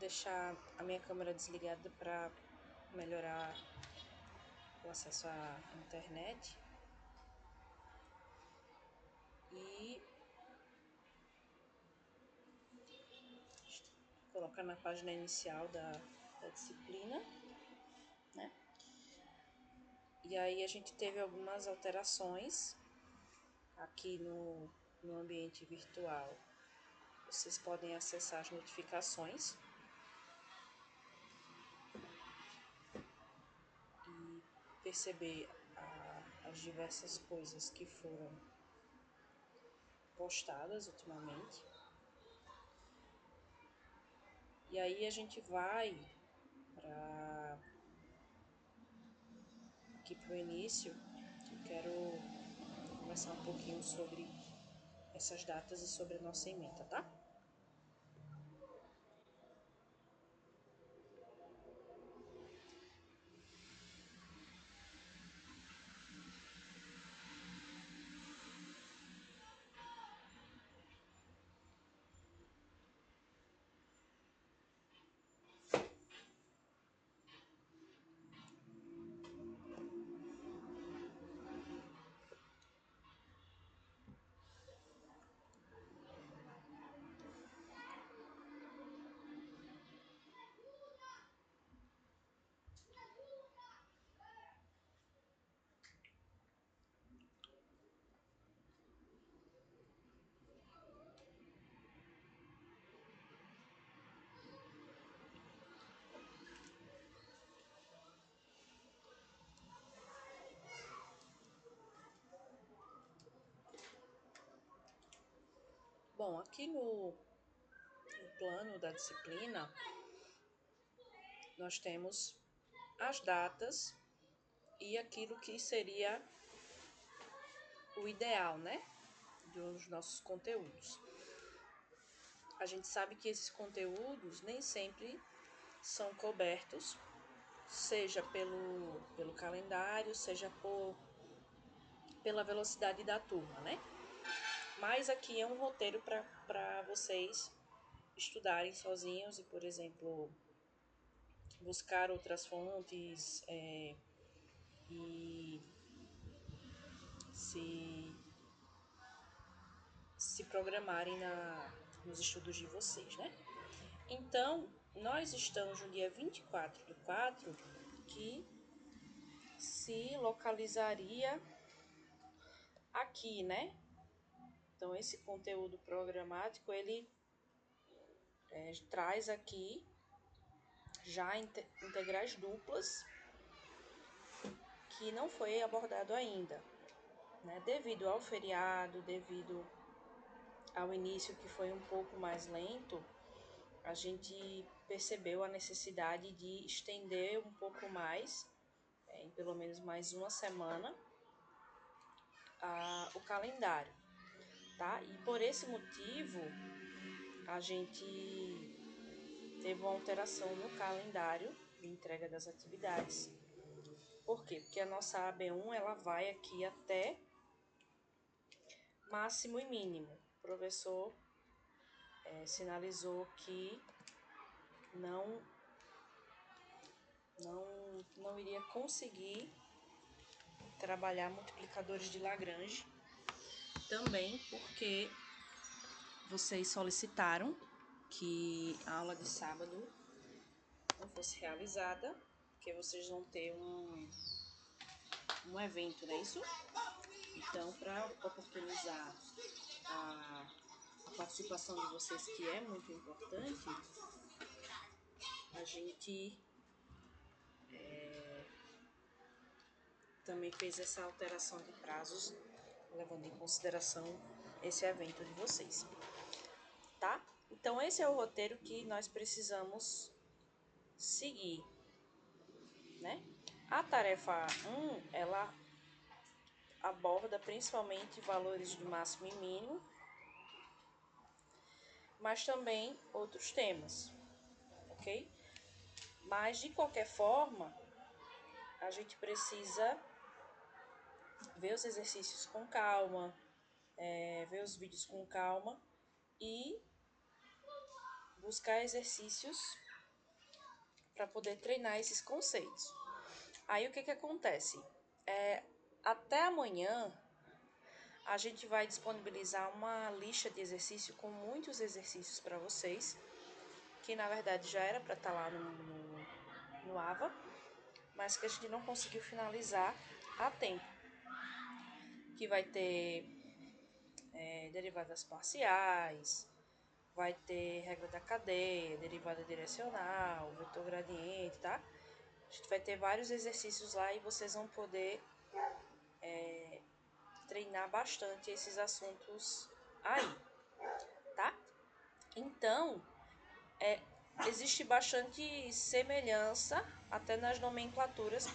deixar a minha câmera desligada para melhorar o acesso à internet. E colocar na página inicial da disciplina, né? E aí a gente teve algumas alterações aqui no ambiente virtual. Vocês podem acessar as notificações e perceber as diversas coisas que foram postadas ultimamente. E aí a gente vai aqui para o início. Eu quero conversar um pouquinho sobre essas datas e sobre a nossa ementa, tá? Bom, aqui no plano da disciplina, nós temos as datas e aquilo que seria o ideal, né, dos nossos conteúdos. A gente sabe que esses conteúdos nem sempre são cobertos, seja pelo calendário, seja pela velocidade da turma, né? Mas aqui é um roteiro para vocês estudarem sozinhos e, por exemplo, buscar outras fontes e se programarem nos estudos de vocês, né? Então, nós estamos no dia 24/4, que se localizaria aqui, né? Então, esse conteúdo programático, ele traz aqui já integrais duplas, que não foi abordado ainda, né? Devido ao feriado, devido ao início que foi um pouco mais lento, a gente percebeu a necessidade de estender um pouco mais, em pelo menos mais uma semana, o calendário, tá? E por esse motivo, a gente teve uma alteração no calendário de entrega das atividades. Por quê? Porque a nossa AB1 ela vai aqui até máximo e mínimo. O professor sinalizou que não iria conseguir trabalhar multiplicadores de Lagrange, também porque vocês solicitaram que a aula de sábado não fosse realizada, porque vocês vão ter um evento, não é isso? Então, para oportunizar a participação de vocês, que é muito importante, a gente também fez essa alteração de prazos, levando em consideração esse evento de vocês, tá? Então, esse é o roteiro que nós precisamos seguir, né? A tarefa 1, ela aborda principalmente valores de máximo e mínimo, mas também outros temas, ok? Mas, de qualquer forma, a gente precisa ver os exercícios com calma, ver os vídeos com calma e buscar exercícios para poder treinar esses conceitos. Aí o que acontece? Até amanhã a gente vai disponibilizar uma lista de exercício com muitos exercícios para vocês, que na verdade já era para estar lá no AVA, mas que a gente não conseguiu finalizar a tempo. Que vai ter derivadas parciais, vai ter regra da cadeia, derivada direcional, vetor gradiente, tá? A gente vai ter vários exercícios lá e vocês vão poder treinar bastante esses assuntos aí, tá? Então, existe bastante semelhança até nas nomenclaturas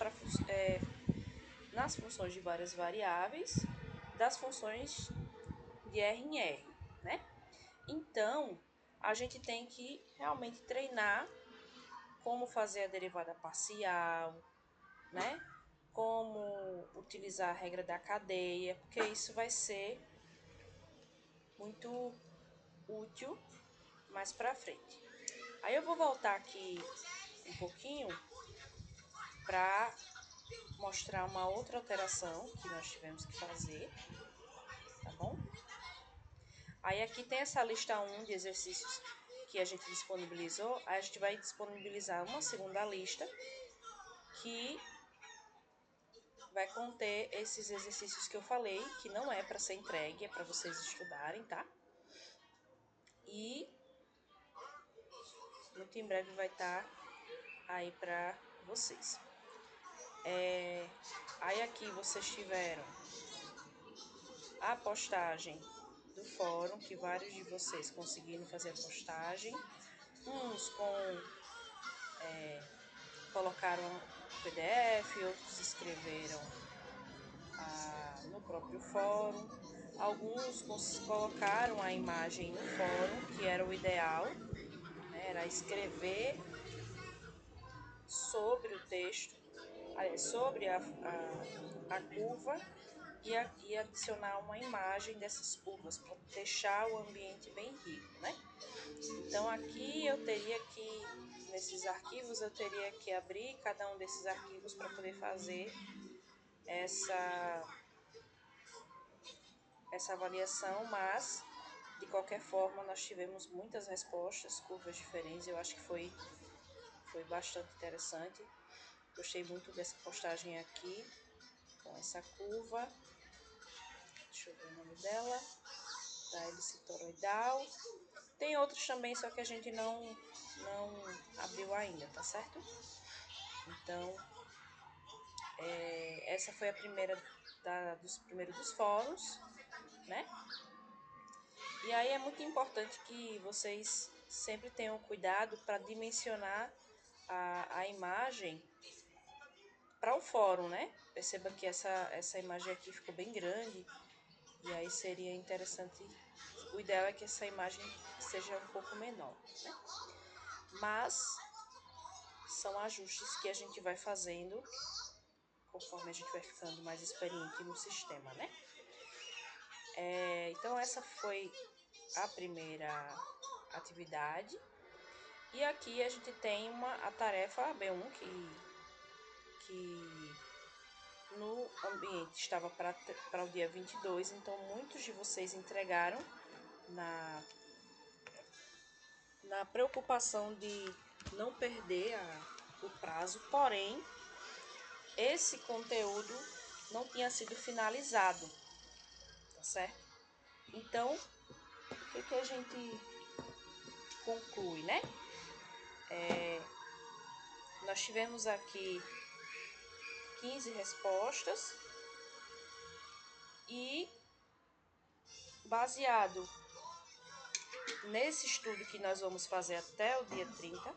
nas funções de várias variáveis, das funções de R em R, né? Então, a gente tem que realmente treinar como fazer a derivada parcial, né? Como utilizar a regra da cadeia, porque isso vai ser muito útil mais para frente. Aí eu vou voltar aqui um pouquinho para mostrar uma outra alteração que nós tivemos que fazer, tá bom? Aí aqui tem essa lista 1 de exercícios que a gente disponibilizou, aí a gente vai disponibilizar uma segunda lista que vai conter esses exercícios que eu falei, que não é para ser entregue, é para vocês estudarem, tá? E muito em breve vai estar aí para vocês. Aí aqui vocês tiveram a postagem do fórum, que vários de vocês conseguiram fazer a postagem. Uns colocaram o PDF, outros escreveram no próprio fórum. Alguns colocaram a imagem no fórum, que era o ideal, né? Era escrever sobre o texto, sobre a curva e adicionar uma imagem dessas curvas para deixar o ambiente bem rico, né? Então aqui nesses arquivos eu teria que abrir cada um desses arquivos para poder fazer essa avaliação, mas de qualquer forma nós tivemos muitas respostas, curvas diferentes, eu acho que foi bastante interessante. Gostei muito dessa postagem aqui, com essa curva. Deixa eu ver o nome dela. Da hélice toroidal. Tem outros também, só que a gente não abriu ainda, tá certo? Então, essa foi a primeira dos primeiros dos fóruns, né? E aí é muito importante que vocês sempre tenham cuidado para dimensionar a imagem para o fórum, né? Perceba que essa imagem aqui ficou bem grande e aí seria interessante, o ideal é que essa imagem seja um pouco menor, né? Mas são ajustes que a gente vai fazendo conforme a gente vai ficando mais experiente no sistema, né? Então essa foi a primeira atividade. E aqui a gente tem a tarefa B1 que no ambiente estava para o dia 22, então muitos de vocês entregaram na preocupação de não perder o prazo, porém esse conteúdo não tinha sido finalizado, tá certo? Então, o que a gente conclui, né? Nós tivemos aqui 15 respostas e baseado nesse estudo que nós vamos fazer até o dia 30,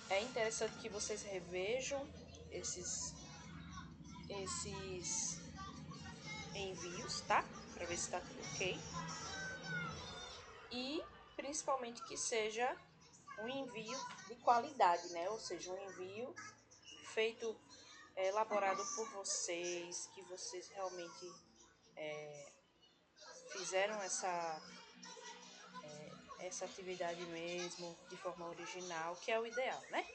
é interessante que vocês revejam esses envios, tá? Para ver se está tudo ok. E principalmente que seja um envio de qualidade, né? Ou seja, um envio feito, elaborado por vocês, que vocês realmente fizeram essa atividade mesmo de forma original, que é o ideal, né?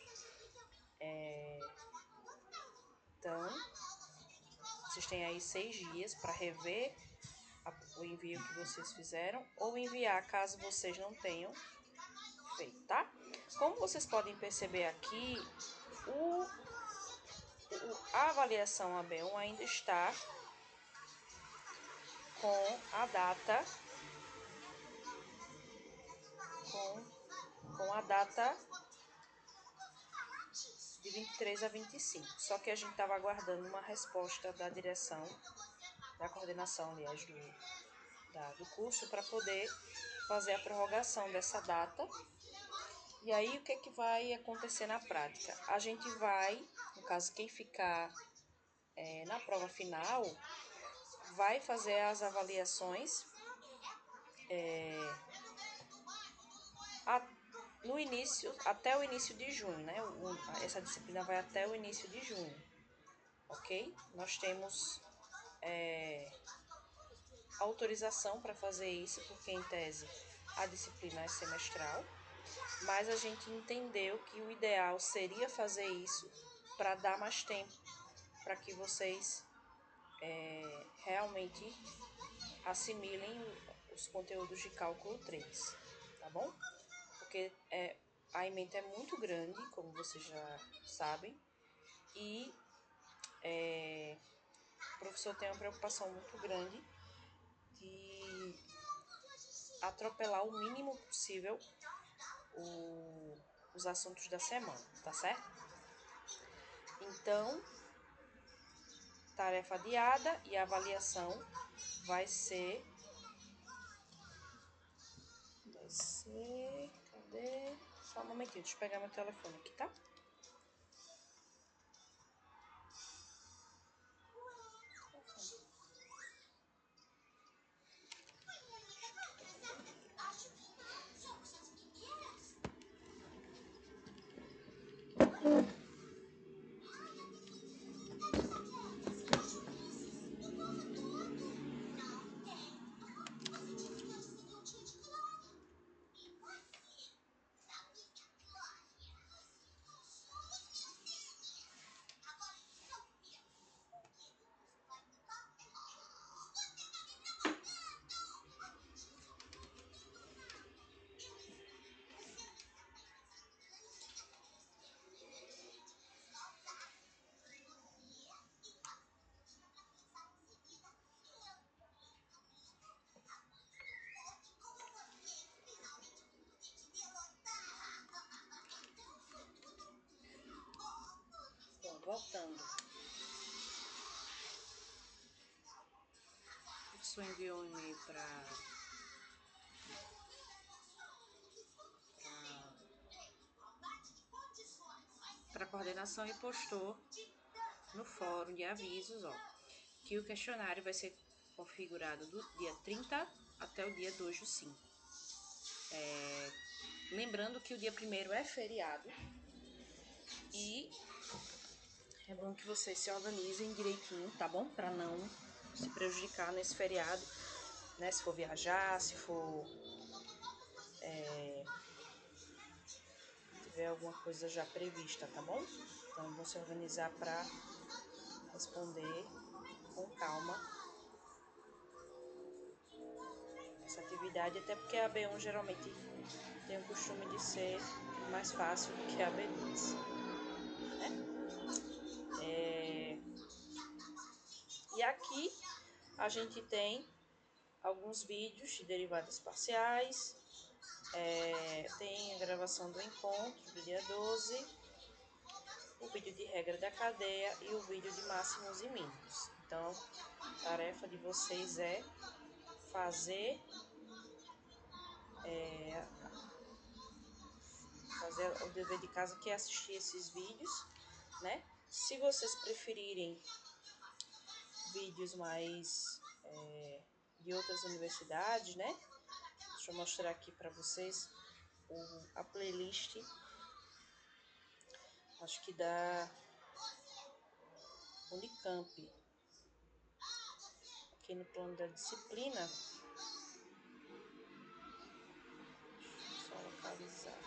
Então, vocês têm aí 6 dias para rever o envio que vocês fizeram ou enviar caso vocês não tenham feito, tá? Como vocês podem perceber aqui, a avaliação AB1 ainda está com a data com a data de 23 a 25. Só que a gente estava aguardando uma resposta da direção, da coordenação, aliás, do curso, para poder fazer a prorrogação dessa data. E aí, o que é que vai acontecer na prática? A gente vai, no caso, quem ficar na prova final, vai fazer as avaliações no início, até o início de junho, né? Essa disciplina vai até o início de junho, ok? Nós temos autorização para fazer isso, porque em tese a disciplina é semestral, mas a gente entendeu que o ideal seria fazer isso para dar mais tempo, para que vocês realmente assimilem os conteúdos de cálculo 3, tá bom? Porque a ementa é muito grande, como vocês já sabem, e o professor tem uma preocupação muito grande de atropelar o mínimo possível os assuntos da semana, tá certo? Então, tarefa adiada e a avaliação vai ser... Cadê? Só um momentinho, deixa eu pegar meu telefone aqui, tá? Bom, voltando. O professor enviou um e-mail para a coordenação e postou no fórum de avisos, ó, que o questionário vai ser configurado do dia 30 até o dia 2/5. Lembrando que o dia 1º é feriado e é bom que vocês se organizem direitinho, tá bom? Para não se prejudicar nesse feriado, né? Se for viajar, se for tiver alguma coisa já prevista, tá bom? Então, vamos se organizar para responder com calma essa atividade, até porque a B1 geralmente tem o costume de ser mais fácil do que a B2, né? E aqui a gente tem alguns vídeos de derivadas parciais, tem a gravação do encontro do dia 12, o vídeo de regra da cadeia e o vídeo de máximos e mínimos. Então, a tarefa de vocês é fazer o dever de casa, que é assistir esses vídeos, né? Se vocês preferirem vídeos mais de outras universidades, né? Deixa eu mostrar aqui para vocês a playlist, acho que da Unicamp, aqui no plano da disciplina. Deixa eu só localizar.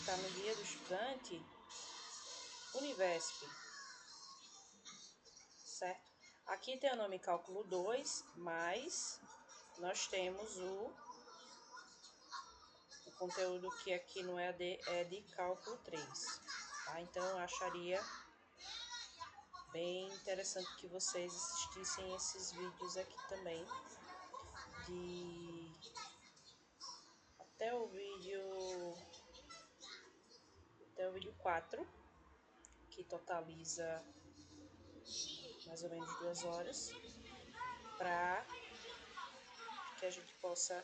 está no Guia do Estudante Univesp, certo? Aqui tem o nome Cálculo 2, mas nós temos o conteúdo que aqui no EAD é de Cálculo 3, tá? Então, eu acharia bem interessante que vocês assistissem esses vídeos aqui também, até o vídeo 4, que totaliza mais ou menos 2 horas, para que a gente possa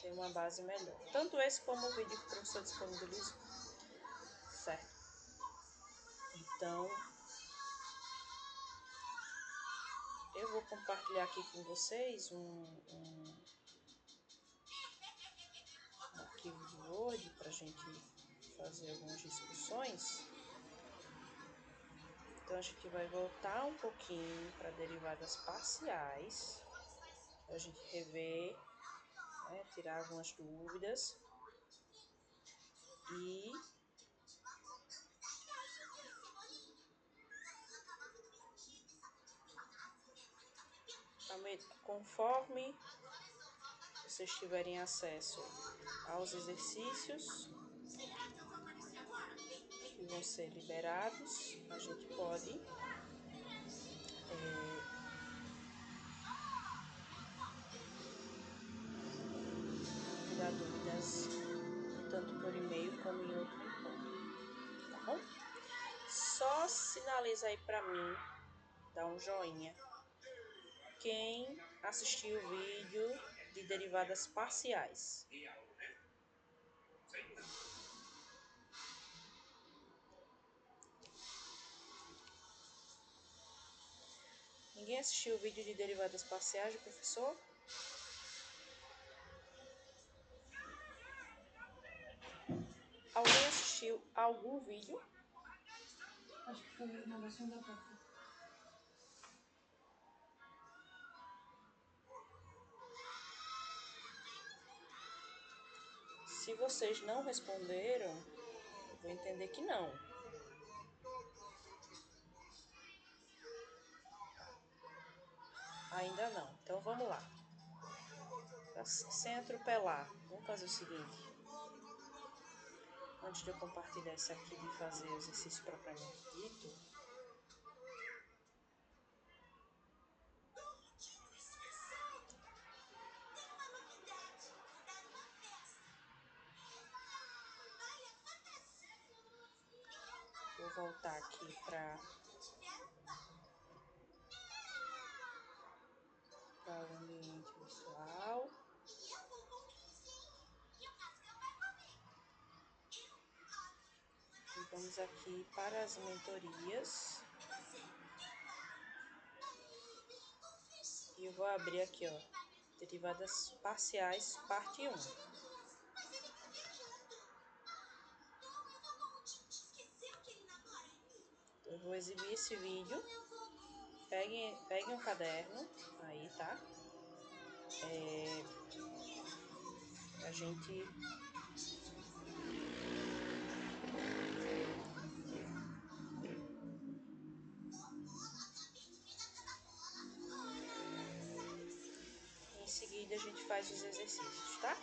ter uma base melhor. Tanto esse como o vídeo que o professor disponibilizou, certo? Então, eu vou compartilhar aqui com vocês um arquivo de Word para a gente fazer algumas discussões. Então, a gente vai voltar um pouquinho para derivadas parciais, para a gente rever, né, tirar algumas dúvidas e conforme vocês tiverem acesso aos exercícios que vão ser liberados, a gente pode tirar dúvidas tanto por e-mail como em outro encontro, tá bom? Só sinaliza aí pra mim, dá um joinha, quem assistiu o vídeo de derivadas parciais. Ninguém assistiu o vídeo de derivadas parciais do professor? Alguém assistiu algum vídeo? Acho que foi a renovação da porta. Se vocês não responderam, eu vou entender que não. Ainda não. Então vamos lá. Sem atropelar, vamos fazer o seguinte. Antes de eu compartilhar isso aqui de fazer o exercício propriamente dito, vou voltar aqui para o ambiente virtual. E vamos aqui para as mentorias. E eu vou abrir aqui, ó, derivadas parciais, parte 1. Eu vou exibir esse vídeo. Peguem um caderno aí, tá? A gente em seguida a gente faz os exercícios, tá?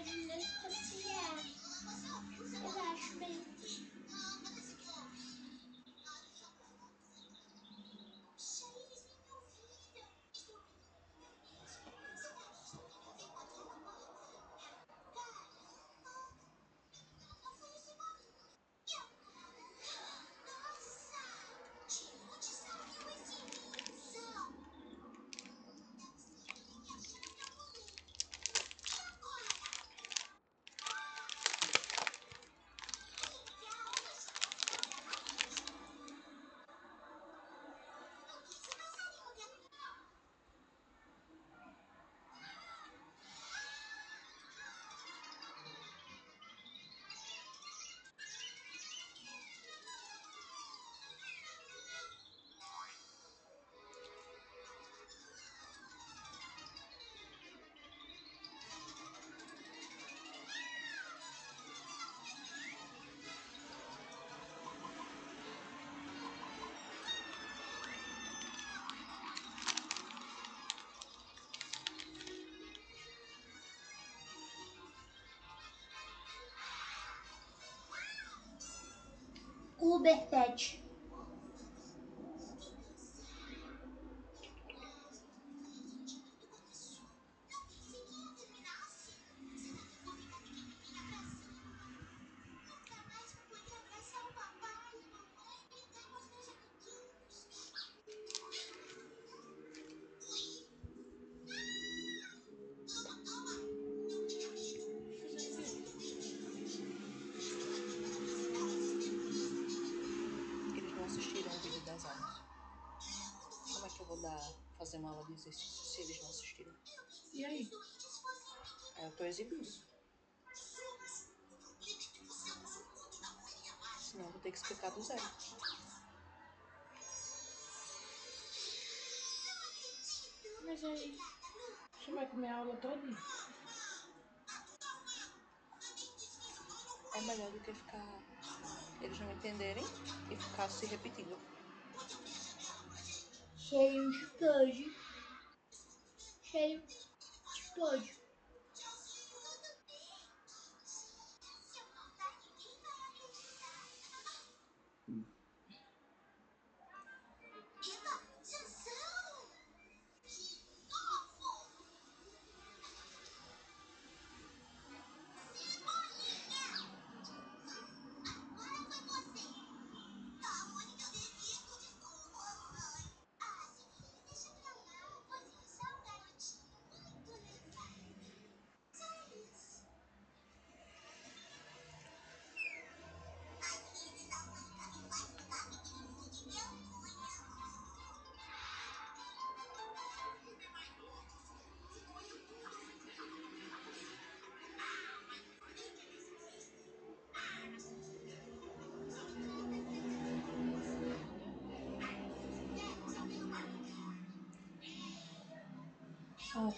Meninas passear. Eu acho bem. Uber Pet. Eles não assistiram o vídeo das aulas. Como é que eu vou fazer uma aula de exercício se eles não assistiram? E aí? Aí eu tô exibindo. Senão eu vou ter que explicar do zero. Mas aí, você vai comer a aula toda? É melhor do que ficar eles não entenderem e ficar se repetindo. Cheio de pode. Cheio de pode. Ó.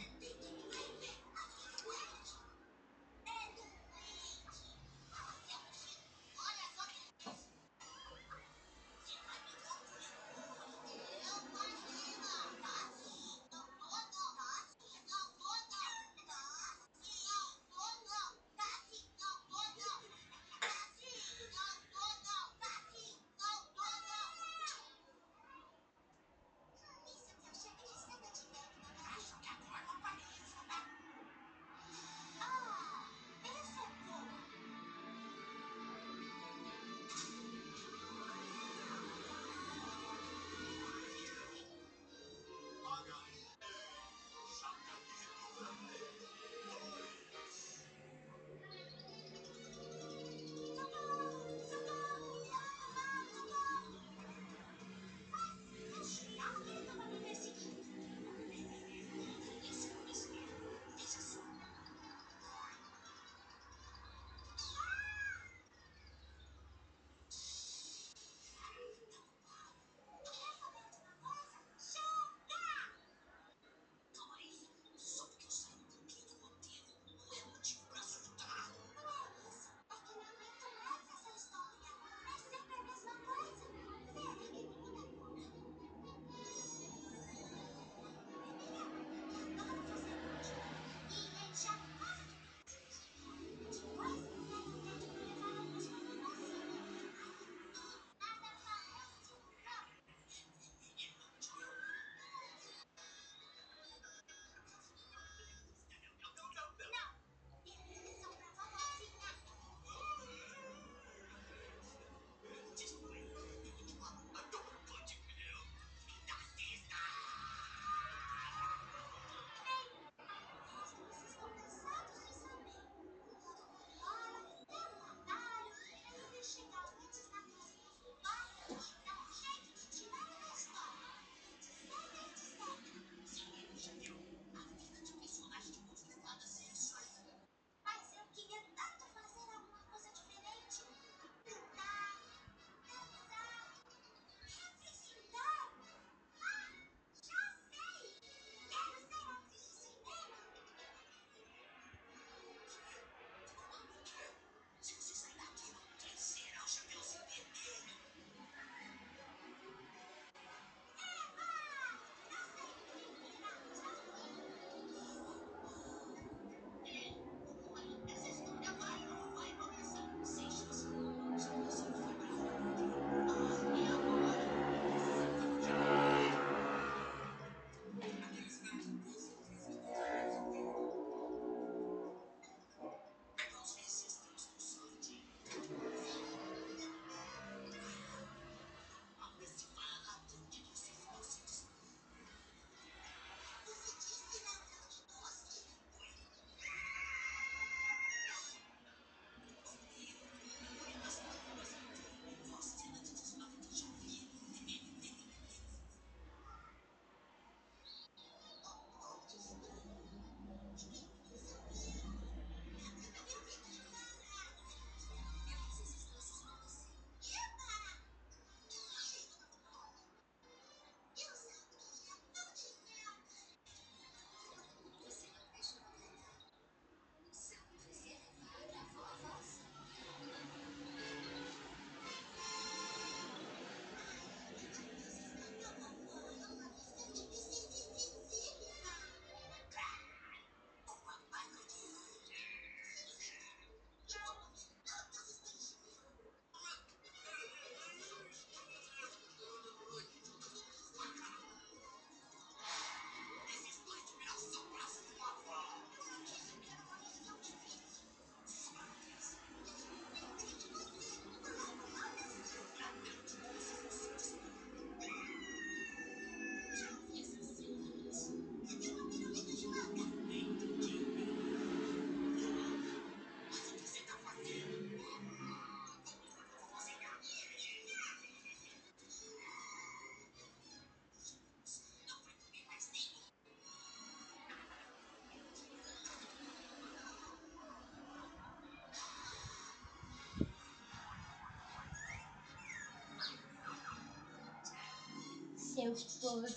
todos.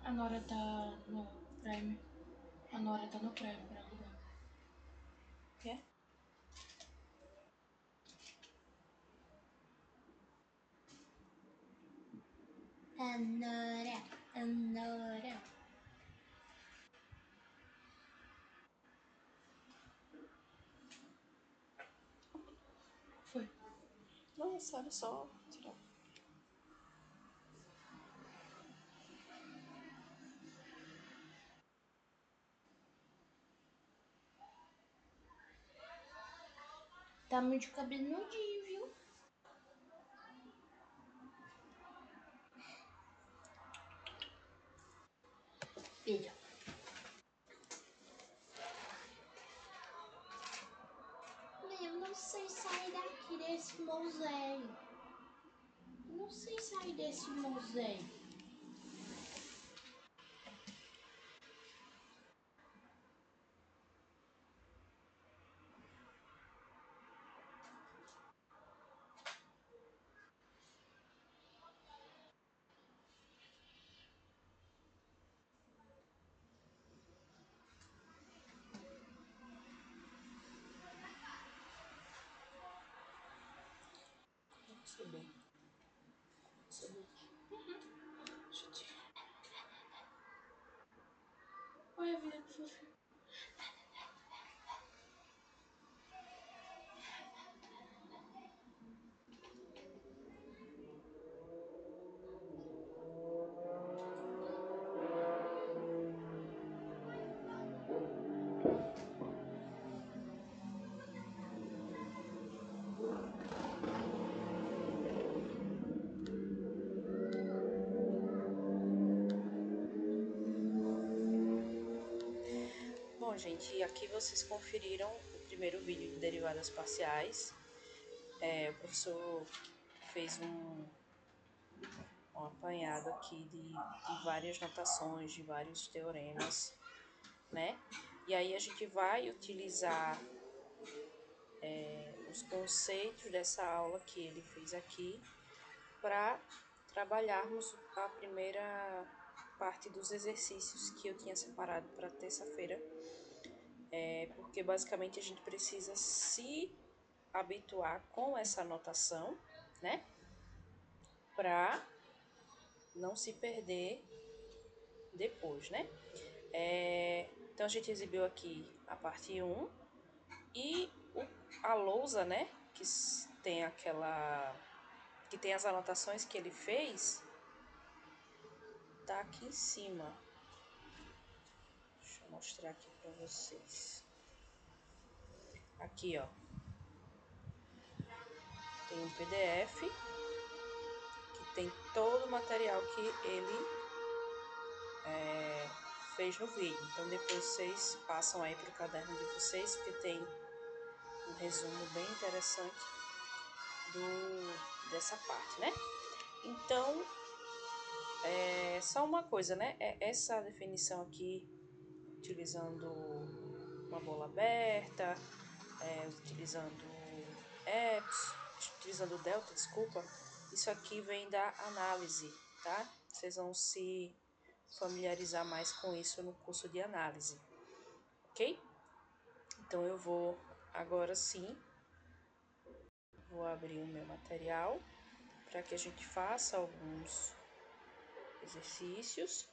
A Nora tá no Prime. A Nora tá no Prime pra alugar. Quê? A Nora. Foi. Nossa, olha só. Tirar. Tá muito cabeludinho, viu? Veja. Eu não sei sair daqui desse museu. Eu não sei sair desse museu. Subir. Subir. Deixa eu tirar. Olha a vida que fofinho. gente, e aqui vocês conferiram o primeiro vídeo de derivadas parciais. O professor fez um apanhado aqui de várias notações, de vários teoremas, né? E aí a gente vai utilizar os conceitos dessa aula que ele fez aqui para trabalharmos a primeira parte dos exercícios que eu tinha separado para terça-feira, porque basicamente a gente precisa se habituar com essa anotação, né? Para não se perder depois, né? Então a gente exibiu aqui a parte 1 e a lousa, né? Tem que tem as anotações que ele fez, tá aqui em cima. Deixa eu mostrar aqui para vocês. Aqui, ó. Tem um PDF que tem todo o material que ele fez no vídeo. Então depois vocês passam aí pro caderno de vocês, porque tem um resumo bem interessante dessa parte, né? Então, só uma coisa, né? Essa definição aqui, utilizando uma bola aberta, utilizando utilizando delta, desculpa, isso aqui vem da análise, tá? Vocês vão se familiarizar mais com isso no curso de análise, ok? Então eu vou agora sim, vou abrir o meu material para que a gente faça alguns exercícios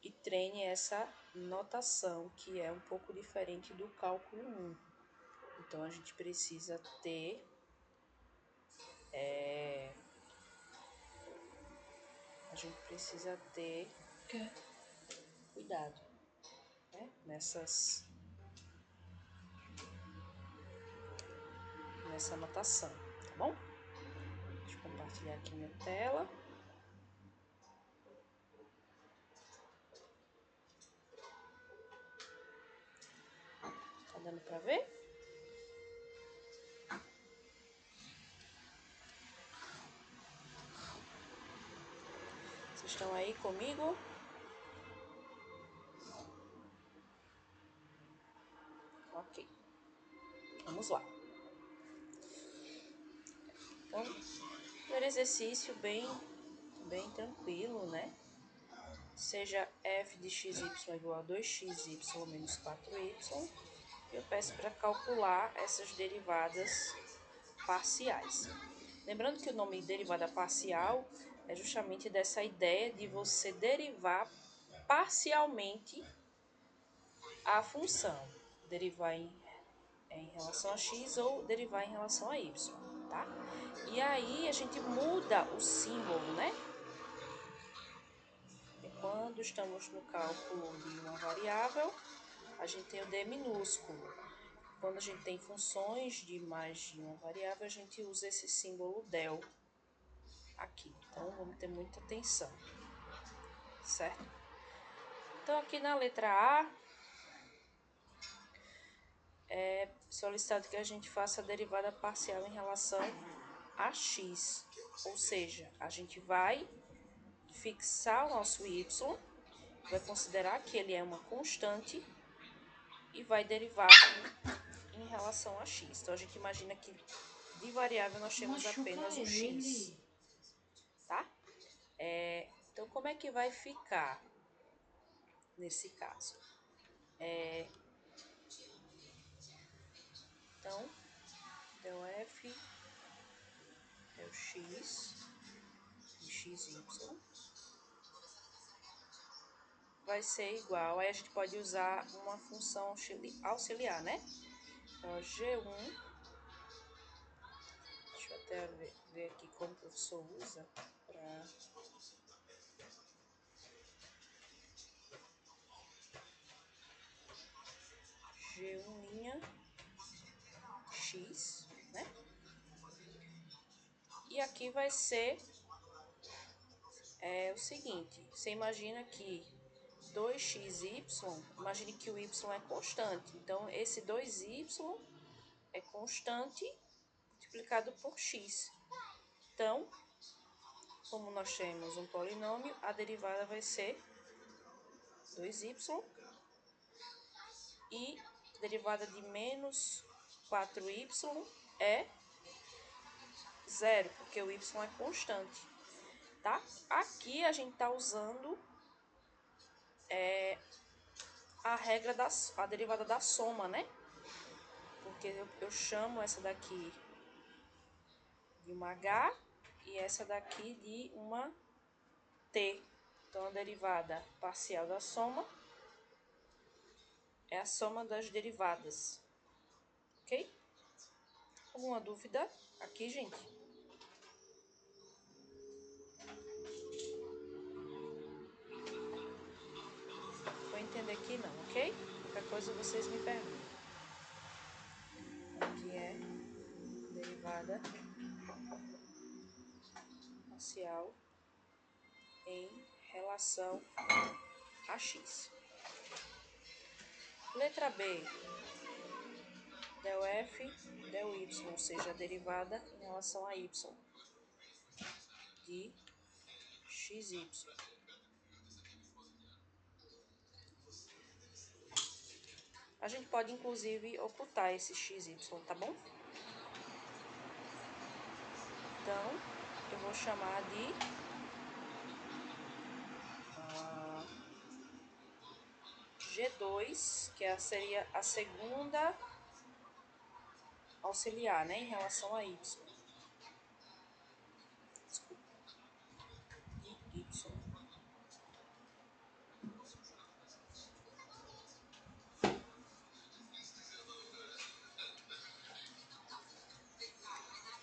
e treine essa notação, que é um pouco diferente do cálculo 1. Então a gente precisa ter cuidado, né? Nessa anotação, tá bom? Deixa eu compartilhar aqui minha tela. Tá dando pra ver? Vocês estão aí comigo? Ok. Vamos lá. Então, primeiro exercício bem tranquilo, né? Seja f de xy igual a 2xy menos 4y. Eu peço para calcular essas derivadas parciais. Lembrando que o nome derivada parcial é justamente dessa ideia de você derivar parcialmente a função. Derivar em relação a x ou derivar em relação a y, tá? E aí a gente muda o símbolo, né? E quando estamos no cálculo de uma variável, a gente tem o d minúsculo. Quando a gente tem funções de mais de uma variável, a gente usa esse símbolo del aqui. Então, vamos ter muita atenção, certo? Então, aqui na letra A, é solicitado que a gente faça a derivada parcial em relação a x. Ou seja, a gente vai fixar o nosso y, vai considerar que ele é uma constante e vai derivar em relação a x. Então, a gente imagina que de variável nós temos apenas o x, tá? Então, como é que vai ficar nesse caso? Então, del f, del x, de xy, vai ser igual, aí a gente pode usar uma função auxiliar, né? Então, G1, deixa eu até ver aqui como o professor usa para... G1' x, né? E aqui vai ser o seguinte, você imagina que 2xy, imagine que o y é constante. Então, esse 2y é constante multiplicado por x. Então, como nós temos um polinômio, a derivada vai ser 2y e a derivada de menos 4y é 0, porque o y é constante, tá? Aqui a gente tá usando a derivada da soma, né? Porque eu chamo essa daqui de uma H e essa daqui de uma T. Então, a derivada parcial da soma é a soma das derivadas, ok? Alguma dúvida aqui, gente? Vou entender aqui não, ok? Qualquer coisa vocês me perguntam. Aqui é derivada parcial em relação a x. Letra B, del f, del y, ou seja, a derivada em relação a y de xy. A gente pode, inclusive, ocultar esse xy, tá bom? Então, eu vou chamar de G2, que seria a segunda auxiliar, né, em relação a y. Desculpa. De y.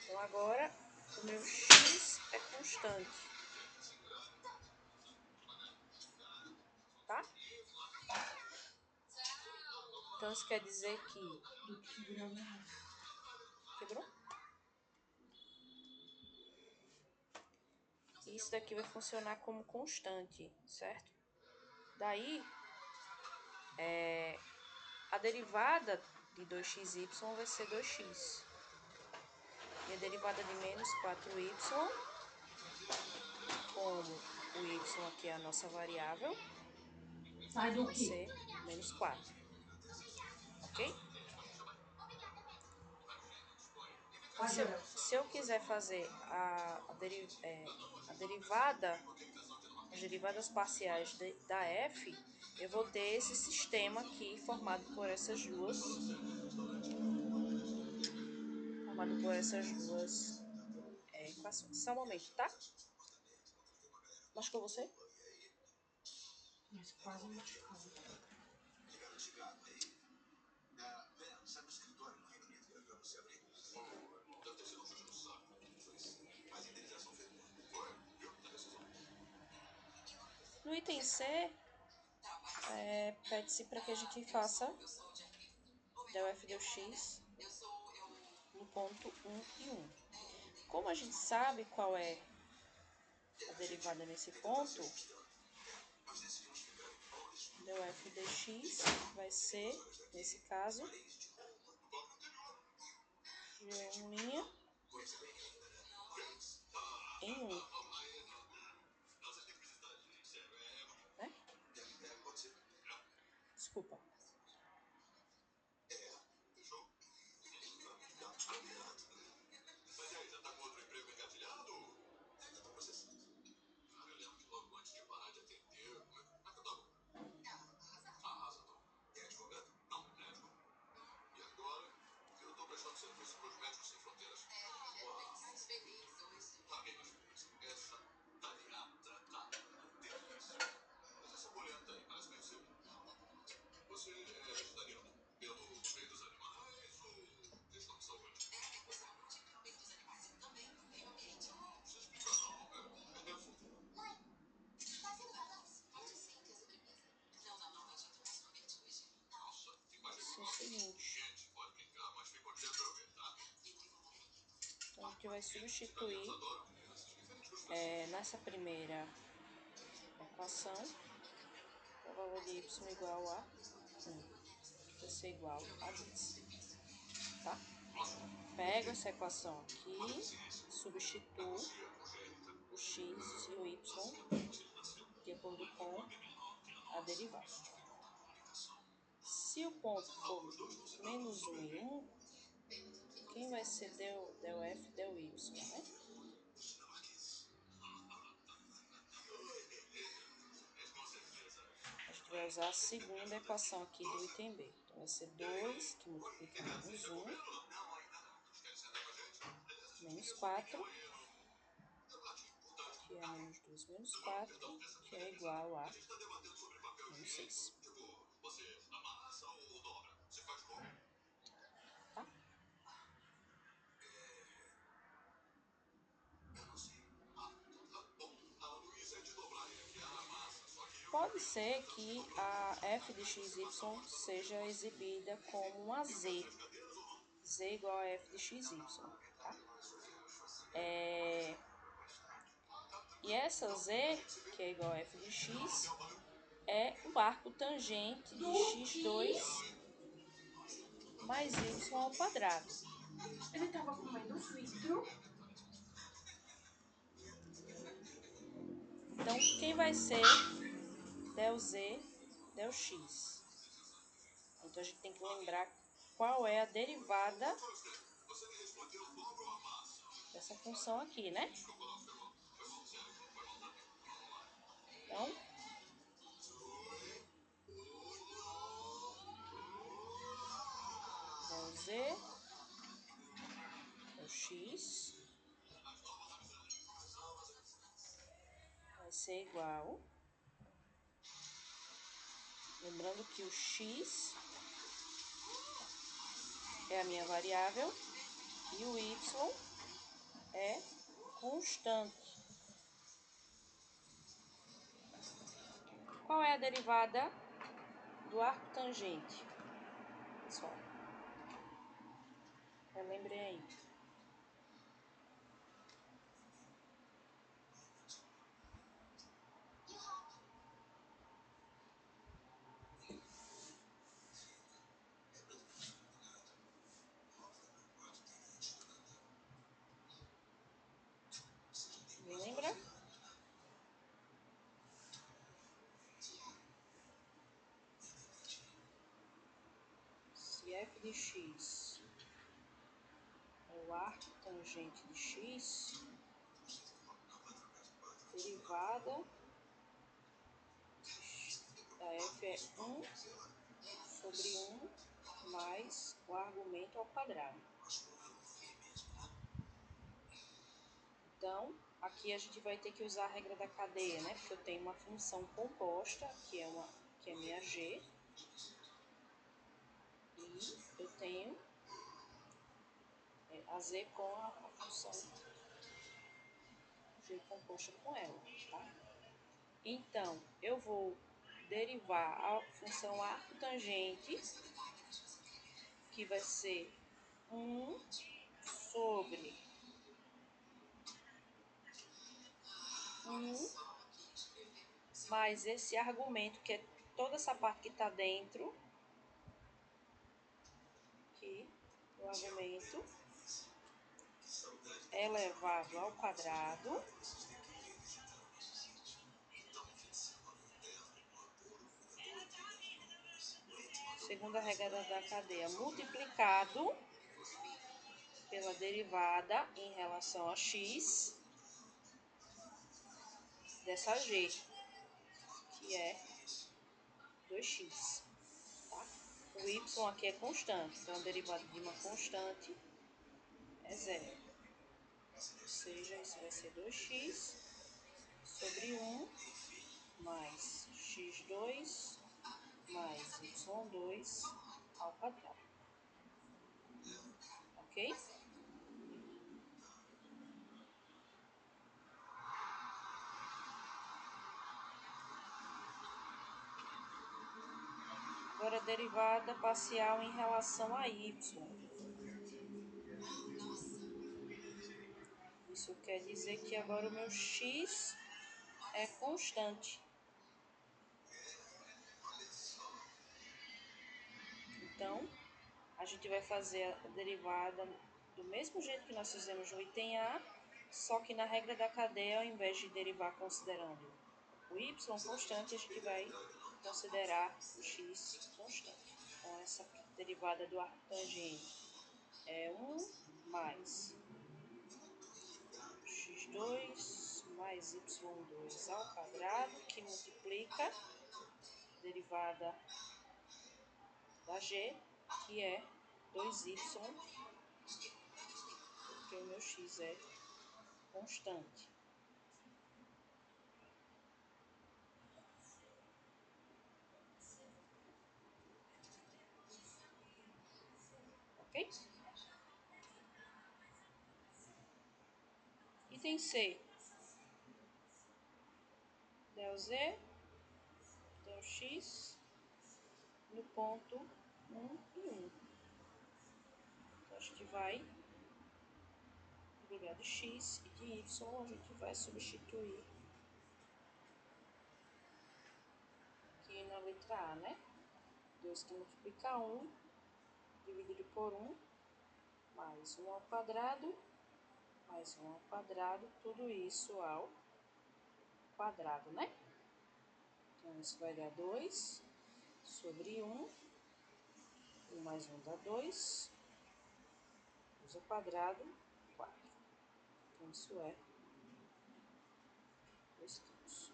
Então, agora, o meu x é constante, tá? Então, isso quer dizer que... Quebrou? Isso daqui vai funcionar como constante, certo? Daí, a derivada de 2xy vai ser 2x. E a derivada de menos 4y, como o y aqui é a nossa variável, vai ser menos 4. Ok? Se eu quiser fazer as derivadas parciais da f, eu vou ter esse sistema aqui formado por essas duas equações. Só um momento, tá? Machucou você? Mas quase machucou. No item C, pede-se para que a gente faça del f del x no ponto 1 e 1. Como a gente sabe qual é a derivada nesse ponto, del f dx vai ser, nesse caso, G1' em 1. Né? Desculpa. Isso é o seguinte. Então, a gente vai substituir nessa primeira equação o valor de y igual a 1, que vai ser igual a 10, tá? Pego essa equação aqui, substituo o x e o y de acordo com a derivada. Se o ponto for menos 1 e 1, quem vai ser del f, del y, né? A gente vai usar a segunda equação aqui do item B. Então, vai ser 2, que multiplica menos 1, menos 4, que é menos 2 menos 4, que é igual a menos 6. Tá? Pode ser que a f de xy seja exibida como uma z. Z igual a f de xy, tá? E essa z, que é igual a f de x, é o arco tangente de x2 mais y ao quadrado. Ele tava comendo vidro. Então, quem vai ser del z, del x? Então, a gente tem que lembrar qual é a derivada dessa função aqui, né? Então, del z, del x, vai ser igual. Lembrando que o x é a minha variável e o y é constante. Qual é a derivada do arco tangente, pessoal? Lembrem aí. Me lembra? Se f de x é o arco tangente de x, derivada da f é 1 sobre 1 mais o argumento ao quadrado. Então, aqui a gente vai ter que usar a regra da cadeia, né? Porque eu tenho uma função composta, que é minha g, e eu tenho a z com a função g composta com ela, tá? Então, eu vou derivar a função arco tangente, que vai ser 1 sobre 1 mais esse argumento, que é toda essa parte que está dentro, aqui, o argumento elevado ao quadrado, segundo a regra da cadeia, multiplicado pela derivada em relação a x dessa g, que é 2x, tá? O y aqui é constante, então a derivada de uma constante é zero. Ou seja, isso vai ser 2x sobre 1 mais x2 mais y2 ao quadrado. Ok? Agora, a derivada parcial em relação a y. Isso quer dizer que agora o meu x é constante. Então, a gente vai fazer a derivada do mesmo jeito que nós fizemos no item A, só que na regra da cadeia, ao invés de derivar considerando o y constante, a gente vai considerar o x constante. Então, essa derivada do arco tangente é 1 mais x2 mais y2 ao quadrado, que multiplica a derivada da g, que é 2y, porque o meu x é constante. Ok? Item C. Del z, del x, no ponto 1 e 1. Então, a gente vai, no lugar de x e de y, a gente vai substituir aqui na letra A, né? 2 que multiplica 1, dividido por 1, mais 1 ao quadrado, mais 1 ao quadrado, tudo isso ao quadrado, né? Então, isso vai dar 2 sobre 1, 1 mais 1 dá 2, 2 ao quadrado, 4. Então, isso é 2 terços.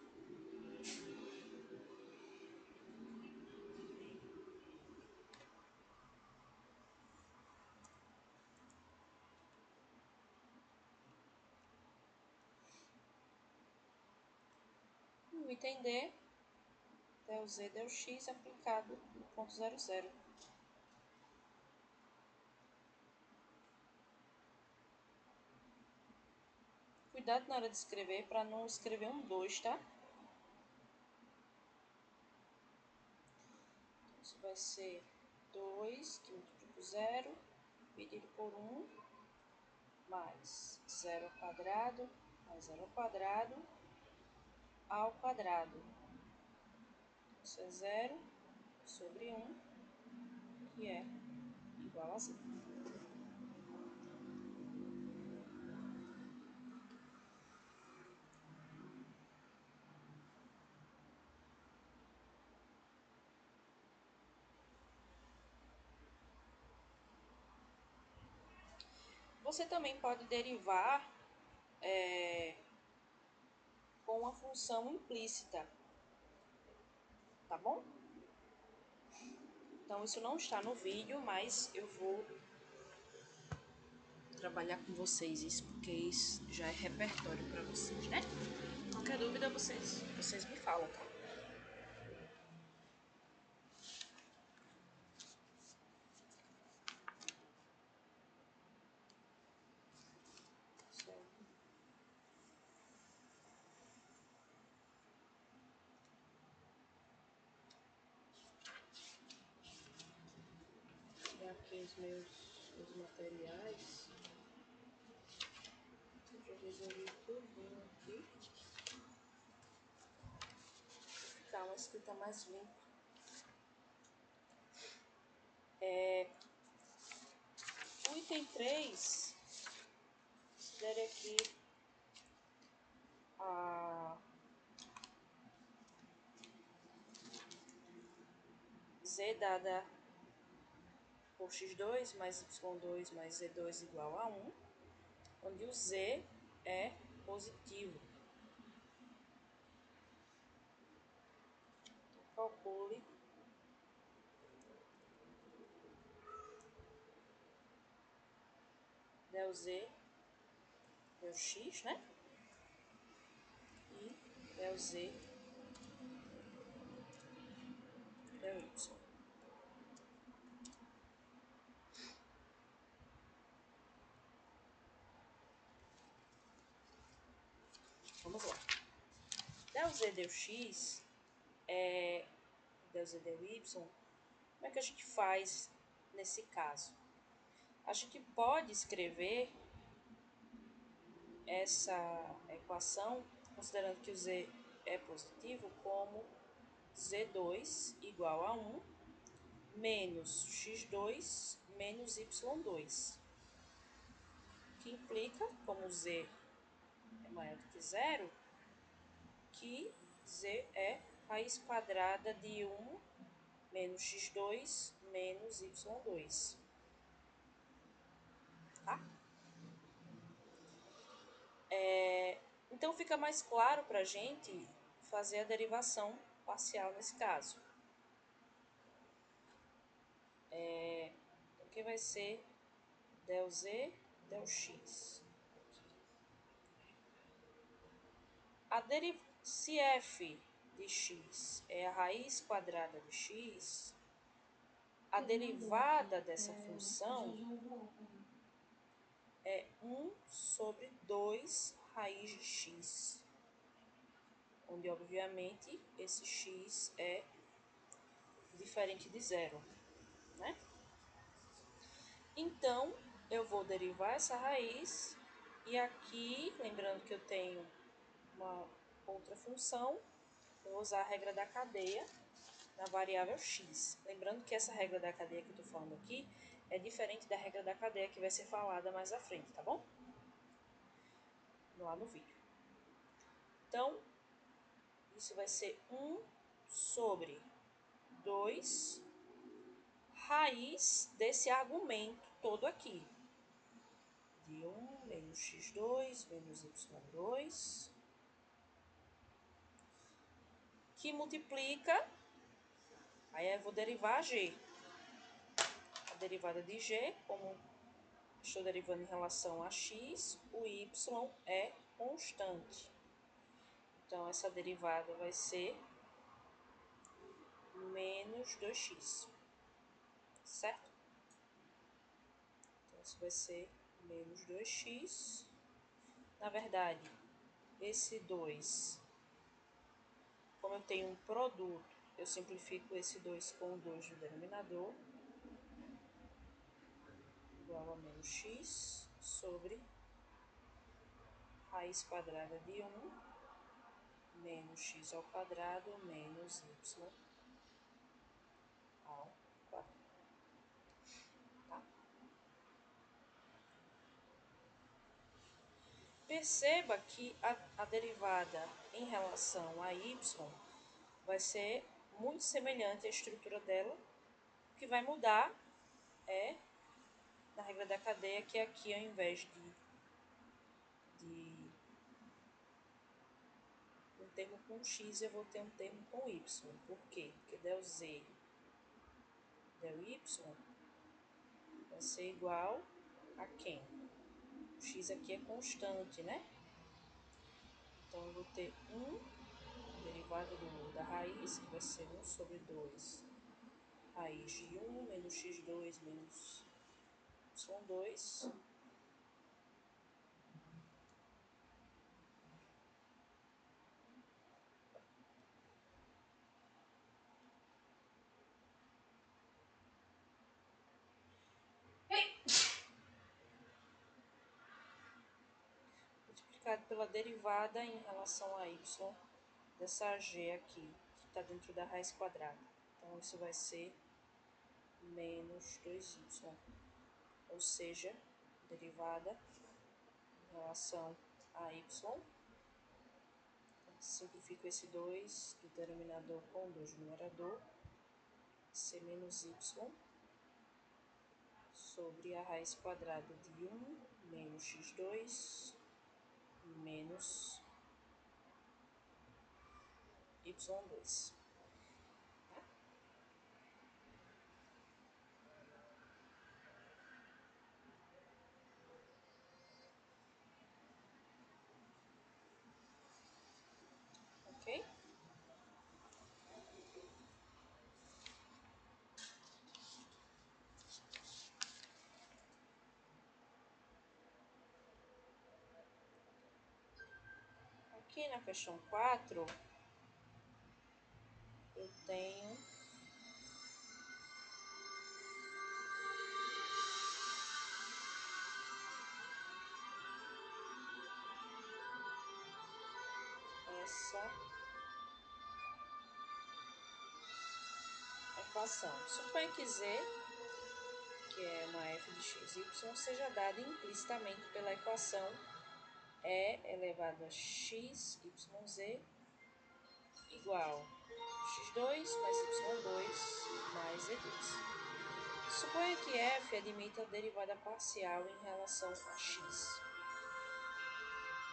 No item D, del z, del x aplicado no ponto 0, 0. Cuidado na hora de escrever para não escrever um 2, tá? Então, isso vai ser 2, que multiplica por 0, dividido por 1, mais 0 ao quadrado, mais 0 ao quadrado, ao quadrado. Isso é 0 sobre 1, que é igual a 0. Você também pode derivar com uma função implícita, tá bom? Então, isso não está no vídeo, mas eu vou trabalhar com vocês isso, porque isso já é repertório para vocês, né? Qualquer dúvida, vocês me falam, tá? Certo. E aqui os materiais. Eu já resolvi tudo aqui. Pra ficar uma escrita mais limpa. O item 3, considere aqui a z dada por x2 mais y2 mais z2 igual a 1, onde o z é positivo. Então, calcule del z, del x, né? E del z, del y. Vamos lá. Del z, del x, del z, del y, como é que a gente faz nesse caso? A gente pode escrever essa equação, considerando que o z é positivo, como z2 igual a 1 menos x2 menos y2, que implica, como z é maior do que zero, que z é raiz quadrada de 1 menos x2 menos y2. Tá? Então, fica mais claro para a gente fazer a derivação parcial nesse caso. Então, que vai ser del z, del x. Se f de x é a raiz quadrada de x, a derivada dessa função é 1 sobre 2 raiz de x, onde, obviamente, esse x é diferente de zero, né? Então, eu vou derivar essa raiz e aqui, lembrando que eu tenho uma outra função, eu vou usar a regra da cadeia na variável x. Lembrando que essa regra da cadeia que eu estou falando aqui é diferente da regra da cadeia que vai ser falada mais à frente, tá bom? Lá no vídeo. Então, isso vai ser 1 sobre 2 raiz desse argumento todo aqui. De 1 menos x2 menos y2, que multiplica, aí eu vou derivar g. A derivada de g, como estou derivando em relação a x, o y é constante. Então, essa derivada vai ser menos 2x, certo? Então, isso vai ser menos 2x. Na verdade, esse 2, como eu tenho um produto, eu simplifico esse 2 com o 2 no denominador, igual a menos x sobre raiz quadrada de 1 menos x ao quadrado menos y ao quadrado. Tá? Perceba que a derivada em relação a y vai ser muito semelhante à estrutura dela. O que vai mudar é na regra da cadeia, que aqui, ao invés de um termo com x, eu vou ter um termo com y. Por quê? Porque del z, del y vai ser igual a quem? O x aqui é constante, né? Então, eu vou ter 1, derivada da raiz, que vai ser 1 sobre 2, raiz de 1 menos x2 menos y2, multiplicado pela derivada em relação a y dessa g aqui, que está dentro da raiz quadrada. Então, isso vai ser menos 2y, ou seja, derivada em relação a y. Então, simplifico esse 2 do denominador com 2 do numerador, ser menos y sobre a raiz quadrada de 1 menos x2 menos y2. Ok? Aqui na questão 4, eu tenho essa equação. Suponha que z, que é uma f de x, y, seja dada implicitamente pela equação e elevado a x, y, z igual x2 mais y2 mais z2. Suponha que f admita a derivada parcial em relação a x.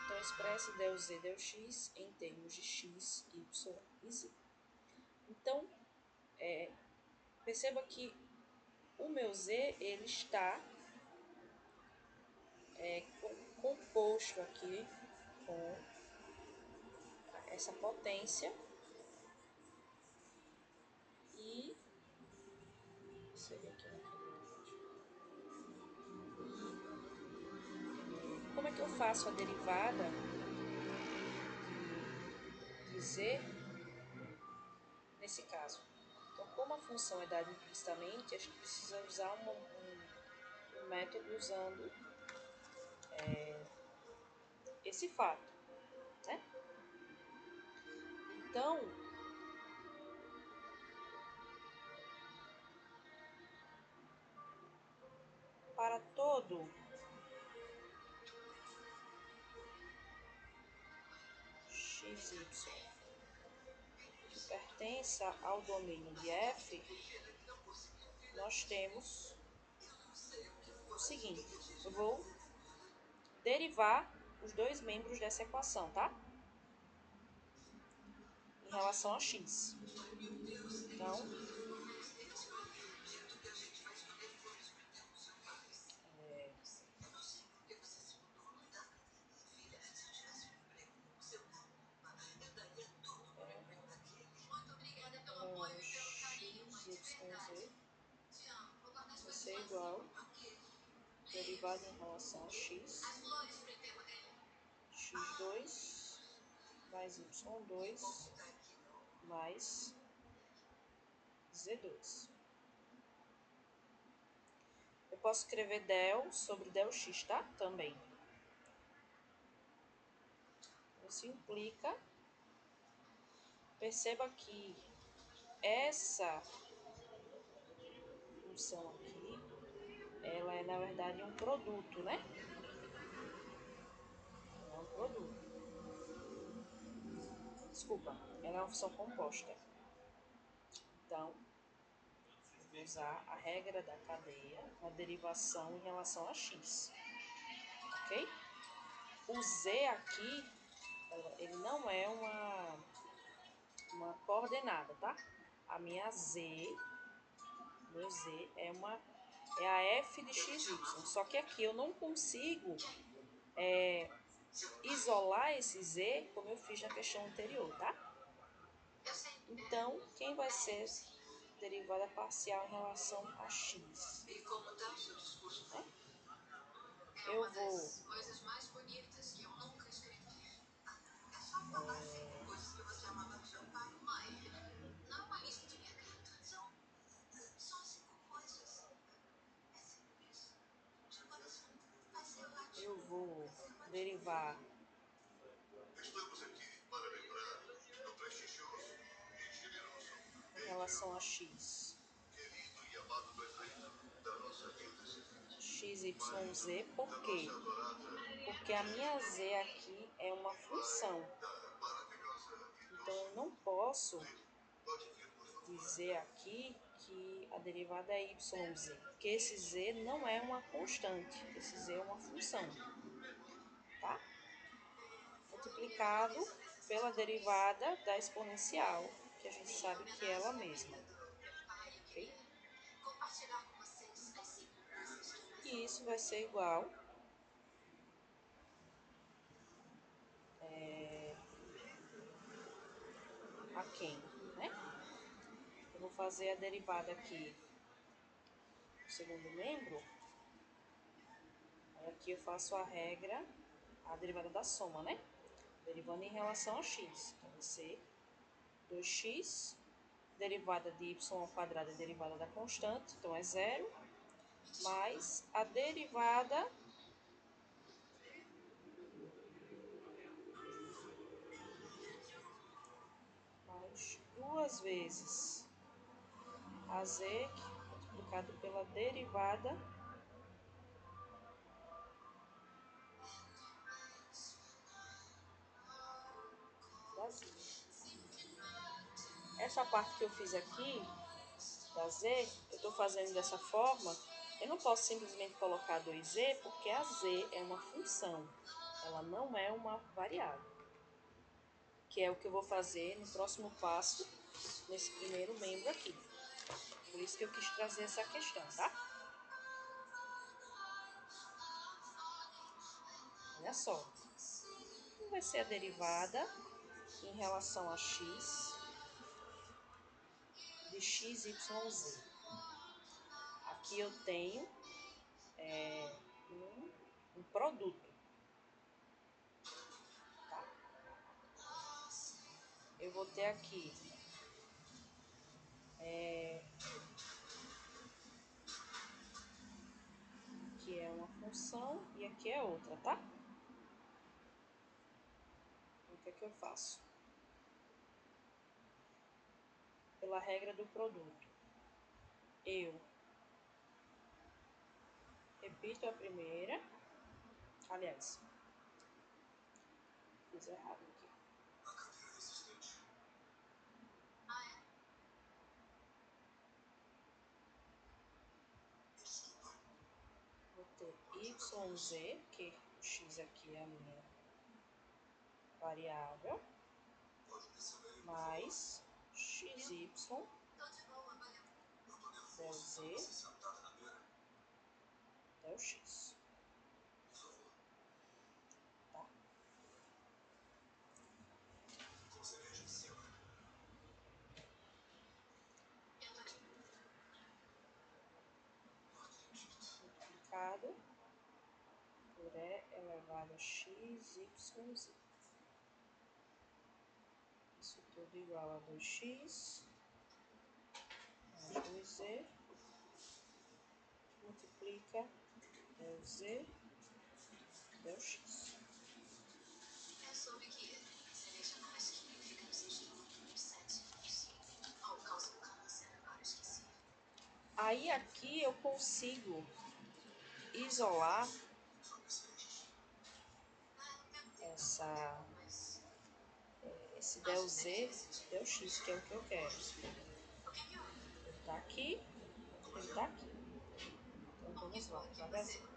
Então, expresse ΔZ, ΔX em termos de x, y e z. Então, perceba que o meu z ele está composto aqui com essa potência e seria aqui como é que eu faço a derivada de z nesse caso? Então, como a função é dada implicitamente, a gente precisa usar um método usando esse fato, né? Então, para todo xy que pertença ao domínio de f, nós temos o seguinte: eu vou derivar os dois membros dessa equação, tá? Em relação a x. Então, x, y, z vai ser igual derivada em relação a x, x2 mais y2 mais z2. Eu posso escrever del sobre del x, tá? Também. Isso implica, perceba que essa função aqui, ela é na verdade um produto, né? Ela é um produto. Desculpa, ela é uma função composta. Então, eu vou usar a regra da cadeia na derivação em relação a x, ok? O z aqui, ele não é uma coordenada, tá? A minha z, meu z é a f de xy, só que aqui eu não consigo isolar esse z como eu fiz na questão anterior, tá? Então, quem vai ser derivada parcial em relação a x? Né? Eu vou derivar em relação a x, x, y, z, por quê? Porque a minha z aqui é uma função. Então, eu não posso dizer aqui que a derivada é yz, porque esse z não é uma constante, esse z é uma função, tá? Multiplicado pela derivada da exponencial, que a gente sabe que é ela mesma, ok? E isso vai ser igual a quem, né? Eu vou fazer a derivada aqui do segundo membro. Aí aqui eu faço a regra, a derivada da soma, né? Derivando em relação a x. Então, vai ser 2x, derivada de y ao quadrado é derivada da constante, então é zero, mais a derivada mais duas vezes AZ multiplicado pela derivada da Z. Essa parte que eu fiz aqui, da Z, eu estou fazendo dessa forma. Eu não posso simplesmente colocar 2Z, porque a Z é uma função, ela não é uma variável. Que é o que eu vou fazer no próximo passo, nesse primeiro membro aqui. Por isso que eu quis trazer essa questão, tá? Olha só. Vai ser a derivada em relação a x de x, y, z. Aqui eu tenho um produto. Tá? Eu vou ter aqui que é uma função e aqui é outra, tá? O que é que eu faço? Pela regra do produto, eu repito a primeira. Aliás, fiz errado aqui. Vou ter YZ, que o x aqui é a minha variável, mais XY del Z del X. Tá? Multiplicado por E elevado a x, y, z. Isso tudo igual a 2x mais 2z multiplica del z del x. Aí aqui eu consigo isolar esse del z del x, que é o que eu quero. Ele tá aqui, ele tá aqui. Então vamos lá, devagarzinho.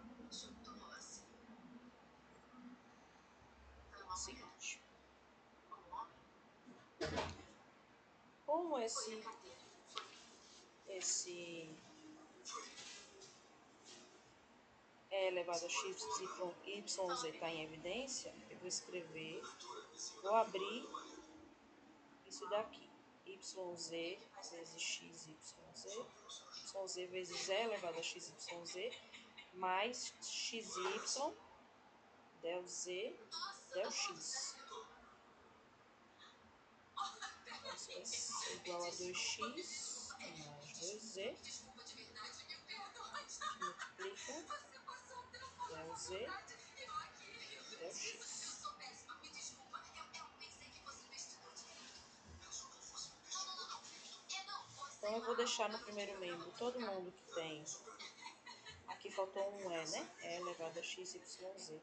Seguinte. Como esse E elevado a x, y, z está em evidência, eu vou escrever, vou abrir isso daqui. YZ vezes x, YZ vezes E elevado a x, YZ, mais XY del Z del X. Isso vai ser igual a 2x mais 2z, multiplica del Z del X. Então, eu vou deixar no primeiro membro todo mundo que tem. Aqui faltou um E, né? E elevado a x, y, z.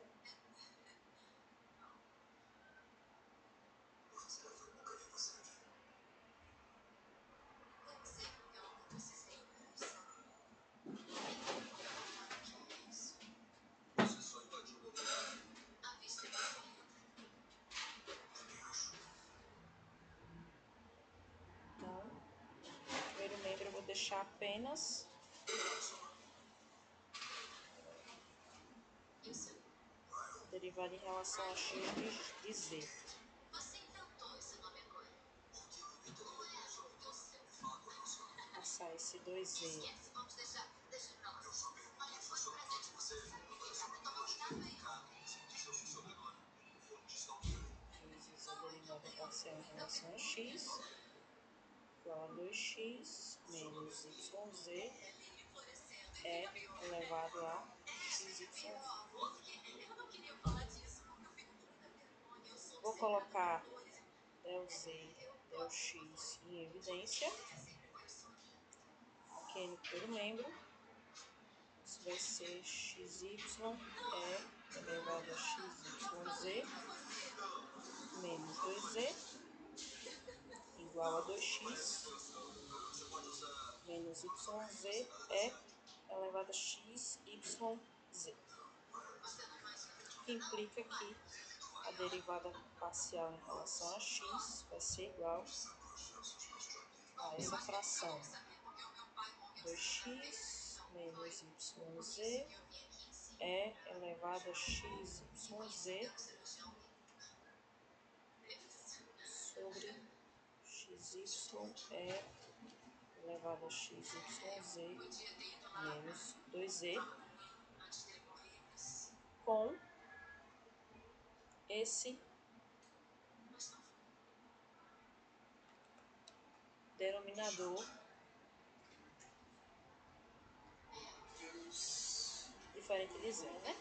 Então, no primeiro membro eu vou deixar apenas derivada em relação a x de z. Passar esse 2z vezes a derivada parcial em relação a x, igual a 2x menos yz elevado a xy. Vou colocar del z, del x em evidência. pequeno pelo membro. Isso vai ser xy elevado a xyz menos 2z igual a 2x menos yz elevado a xyz, que implica que a derivada parcial em relação a x vai ser igual a essa fração 2x menos yz elevado a xyz sobre xy elevado a xyz menos 2z com esse denominador diferente de zero, né?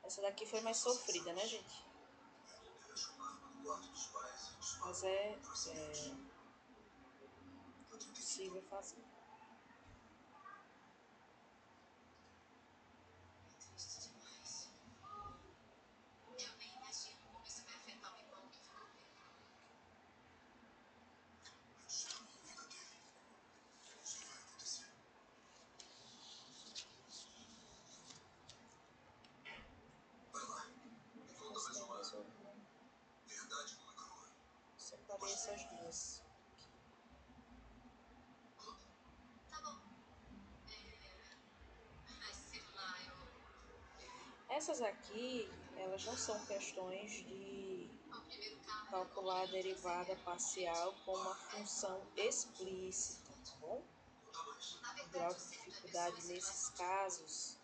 Essa daqui foi mais sofrida, né, gente? Mas é possível fazer. Separei essas duas. Essas aqui, elas não são questões de calcular a derivada parcial com uma função explícita, tá bom? O grau de dificuldade nesses casos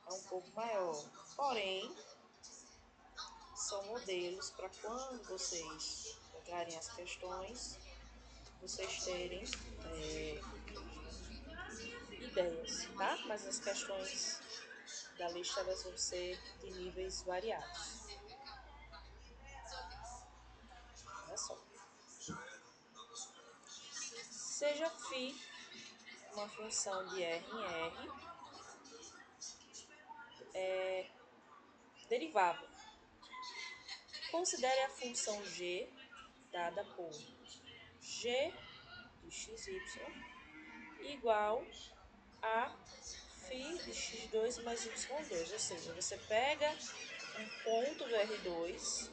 é um pouco maior. Porém, são modelos para quando vocês pegarem as questões, vocês terem ideias, tá? Mas as questões da lista elas vão ser de níveis variados. Olha só. Seja φ uma função de R em R derivável. Considere a função g dada por g de xy igual a φ de x2 mais y2. Ou seja, você pega um ponto do R2,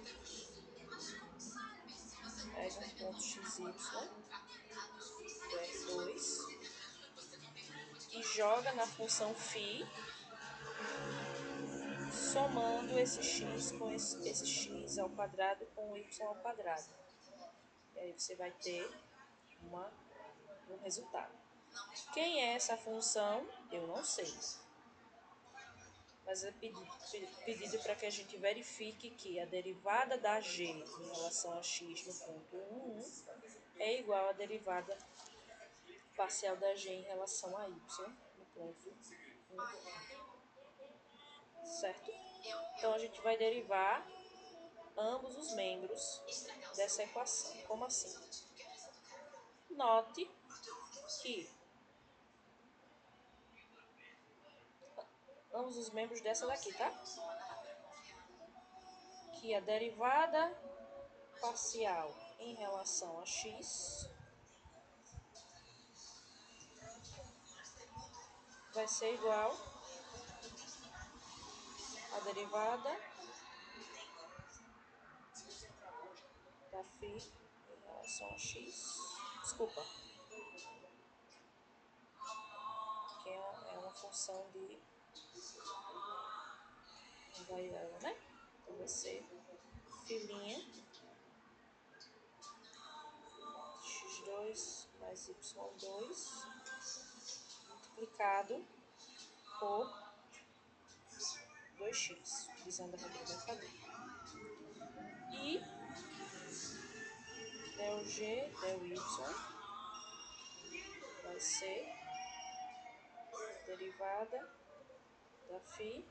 pega um ponto xy do R2 e joga na função φ, somando esse x com esse x ao quadrado com o y ao quadrado. E aí você vai ter um resultado. Quem é essa função? Eu não sei. Mas é pedido para que a gente verifique que a derivada da g em relação a x no ponto 1, 1 é igual à derivada parcial da g em relação a y no ponto 1, 1. Certo? Então, a gente vai derivar ambos os membros dessa equação. Como assim? Note que ambos os membros dessa daqui, tá? Que a derivada parcial em relação a x vai ser igual à derivada da φ em relação a x. Desculpa. Que é uma função de uma variável, né? Então vai ser filinha x2 mais y2 multiplicado por 2x, utilizando a regra da cadeia. E del g, del y vai ser derivada da φ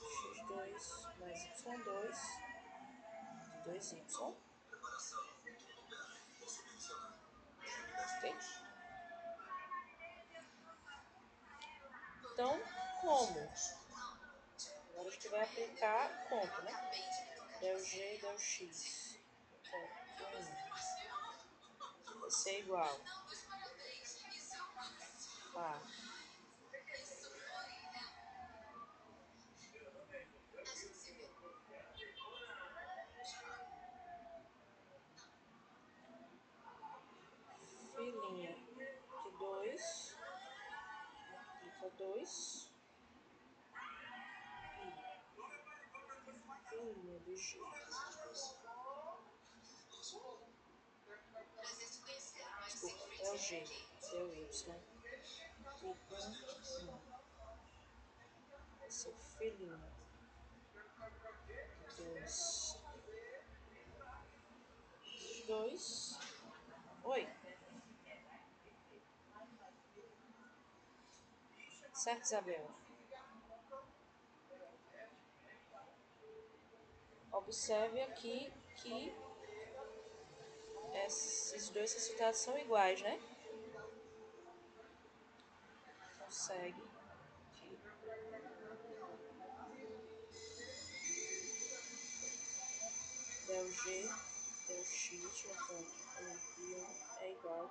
x2 mais y2 de 2y. Ok? Então, como? Agora a gente vai aplicar a conta, né? Del G, del X. Ponto 1 vai ser igual a filinha de 2 multiplica 2 e filinha de G. Desculpa, del G, del Y. De 1. Vai ser filinha de 2. Oi. Certo, Isabel? Observe aqui que esses dois resultados são iguais, né? Consegue que del G, del X no ponto 1 e 1 é igual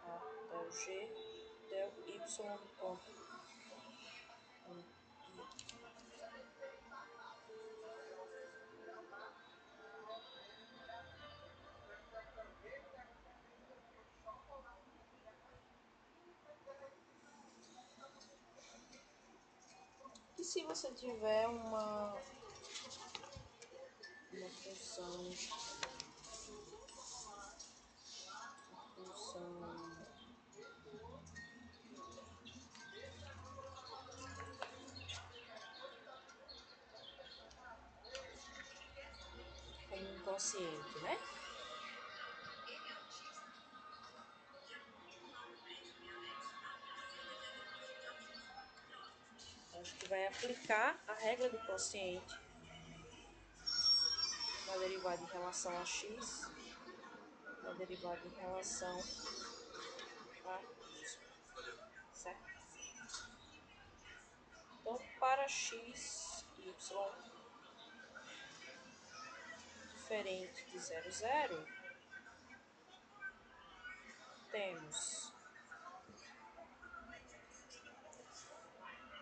a del G, del Y no ponto 1 e 1. E se você tiver uma função como um quociente, né? A gente vai aplicar a regra do quociente na derivada em relação a x, na derivada em relação a y, certo? Então, para x, y diferente de 0, 0, temos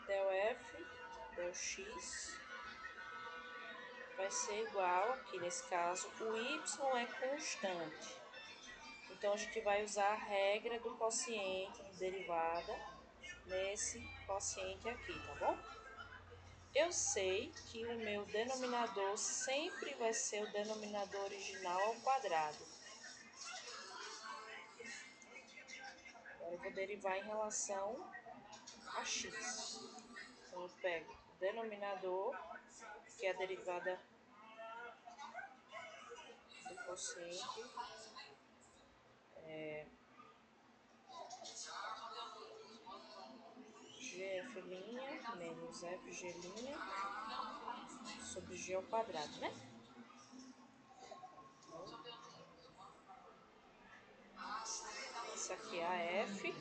del f, del x, vai ser igual, aqui nesse caso, o y é constante. Então, a gente vai usar a regra do quociente de derivada nesse quociente aqui, tá bom? Eu sei que o meu denominador sempre vai ser o denominador original ao quadrado. Agora eu vou derivar em relação a x. Então, eu pego o denominador, que é a derivada do quociente, gf' menos fg' sobre g ao quadrado, né? Esse aqui é a f,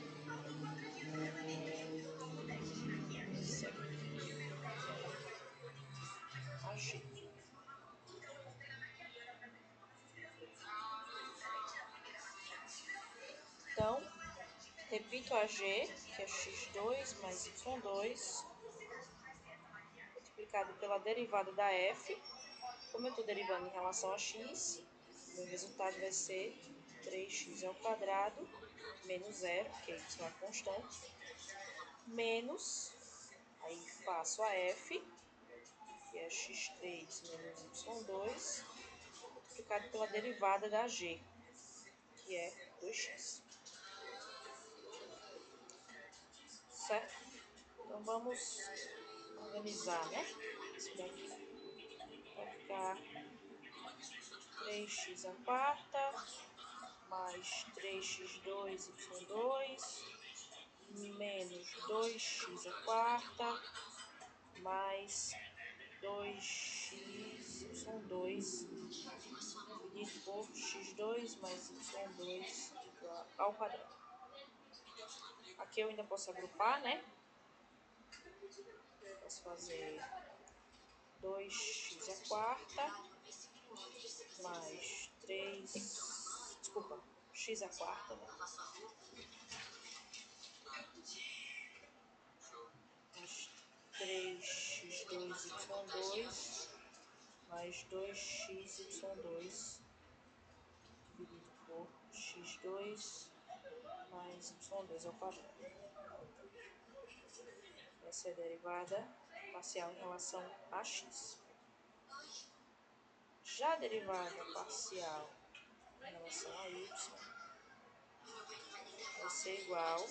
esse aqui é a g. Então, repito a g, que é x2 mais y2, multiplicado pela derivada da f. Como eu estou derivando em relação a x, meu resultado vai ser 3x ao quadrado menos 0, que y é constante, menos, aí faço a f, que é x3 menos y2, multiplicado pela derivada da g, que é 2x. Certo? Então, vamos organizar, né? Isso daqui vai ficar 3x à quarta mais 3x2y2 menos 2x² mais 2xy2 dividido por x2 mais y2 igual ao quadrado. Aqui eu ainda posso agrupar, né? Posso fazer 2x² mais 3, desculpa, x², né? Mais 3x2y2 mais 2xy2 dividido por x2 mais y2 ao quadrado. Essa é a derivada parcial em relação a x. Já a derivada parcial em relação a y vai ser igual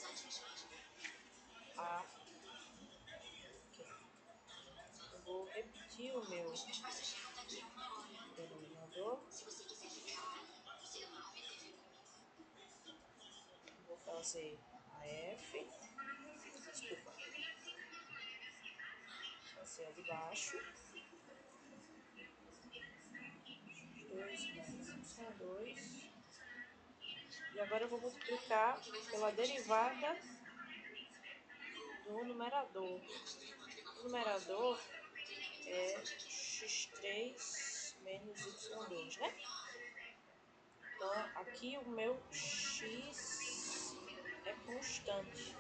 a... Eu vou repetir o meu denominador. Vou fazer a f, desculpa, fazer a de baixo, x2 mais y2, e agora eu vou multiplicar pela derivada do numerador. O numerador é x3 menos y2, né? Então, aqui o meu x é constante.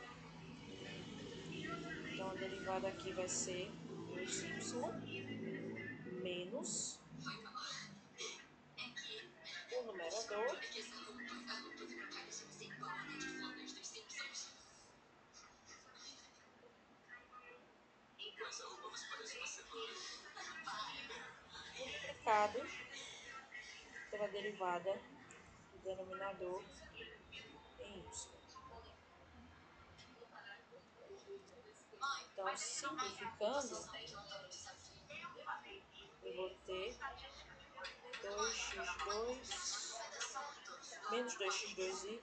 Então, a derivada aqui vai ser 2y menos o numerador multiplicado pela derivada do denominador em y. Então, simplificando, eu vou ter 2x2 menos 2x2y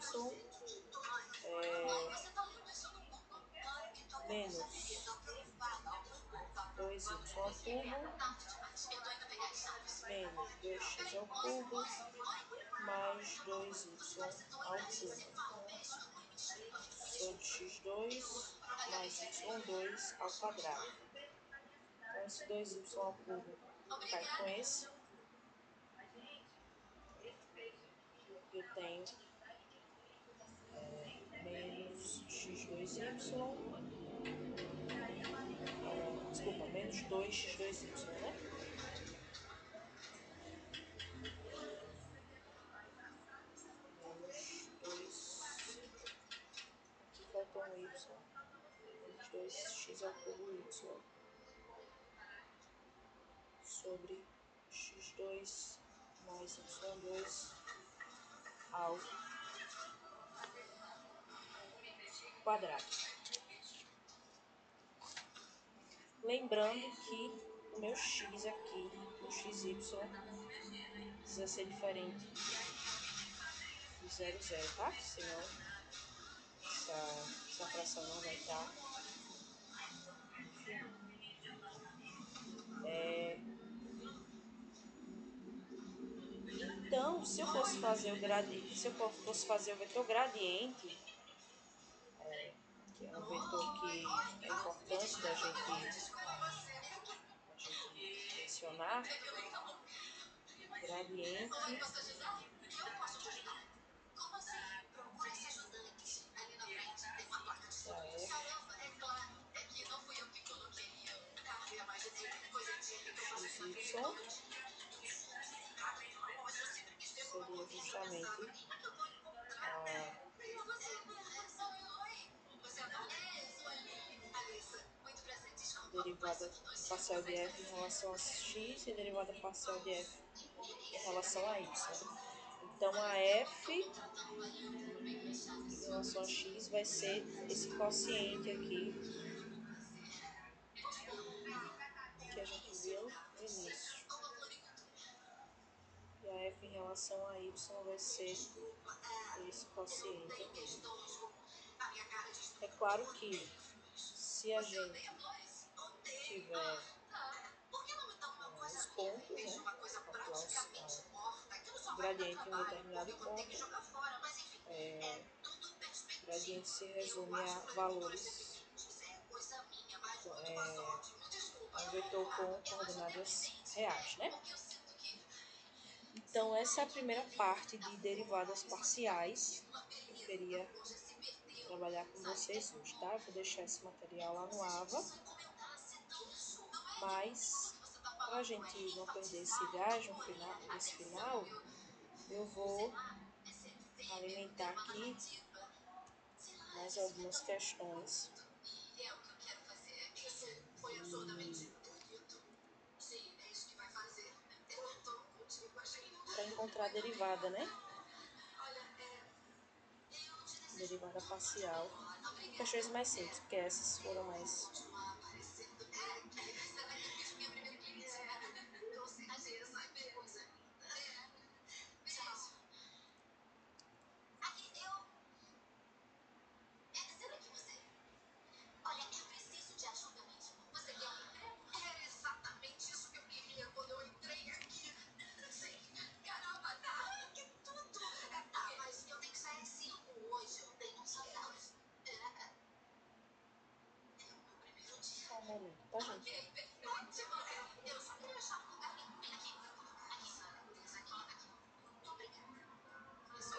menos 2y ao cubo menos 2x ao cubo mais 2y ao cubo sobre x2 mais y2 ao quadrado. Então, esse 2y ao cubo cai com esse. Eu tenho menos x2y, desculpa, menos 2x2y, né? Menos 2, aqui faltou um y, menos 2x ao cubo y sobre x2 mais y2 ao quadrado. Lembrando que o meu x aqui, o xy, precisa ser diferente de 0, 0, tá? Senão essa fração não vai estar infinita. Então, se eu fosse fazer o vetor gradiente, que é um vetor que é importante da gente mencionar, gradiente da f xy seria justamente a derivada parcial de f em relação a x e a derivada parcial de f em relação a y. Então, a f em relação a x vai ser esse quociente aqui que a gente viu no início. E a f em relação a y vai ser esse quociente aqui. É claro que se a gente tiver os pontos, né, calcular o gradiente em um determinado ponto, o gradiente se resume a valores, um vetor com coordenadas reais, né? Então, essa é a primeira parte de derivadas parciais que eu queria trabalhar com vocês hoje, tá? Eu vou deixar esse material lá no AVA, mas para a gente não perder esse gás nesse final, eu vou alimentar aqui mais algumas questões para encontrar a derivada, né? Derivada parcial. Questões mais simples, porque essas foram mais... Só um momento, tá, gente?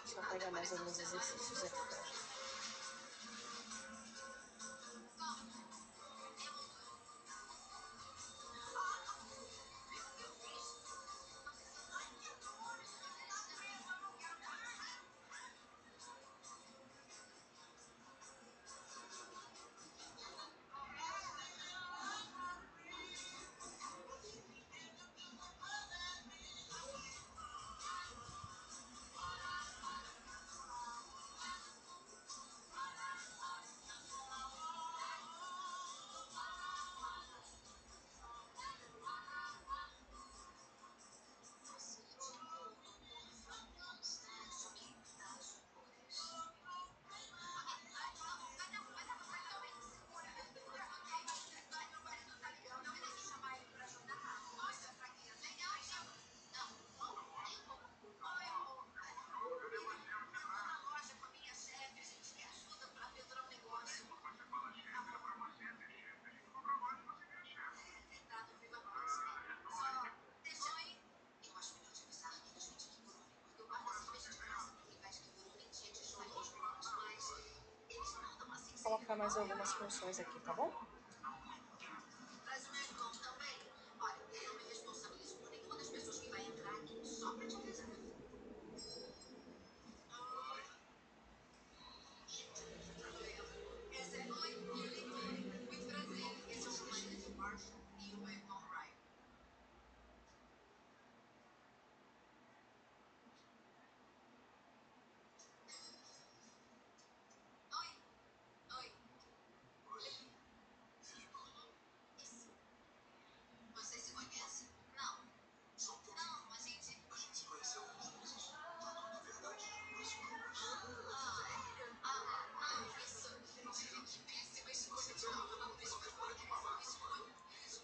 Só pegar mais alguns exercícios aqui pra gente. Vou colocar mais algumas funções aqui, tá bom?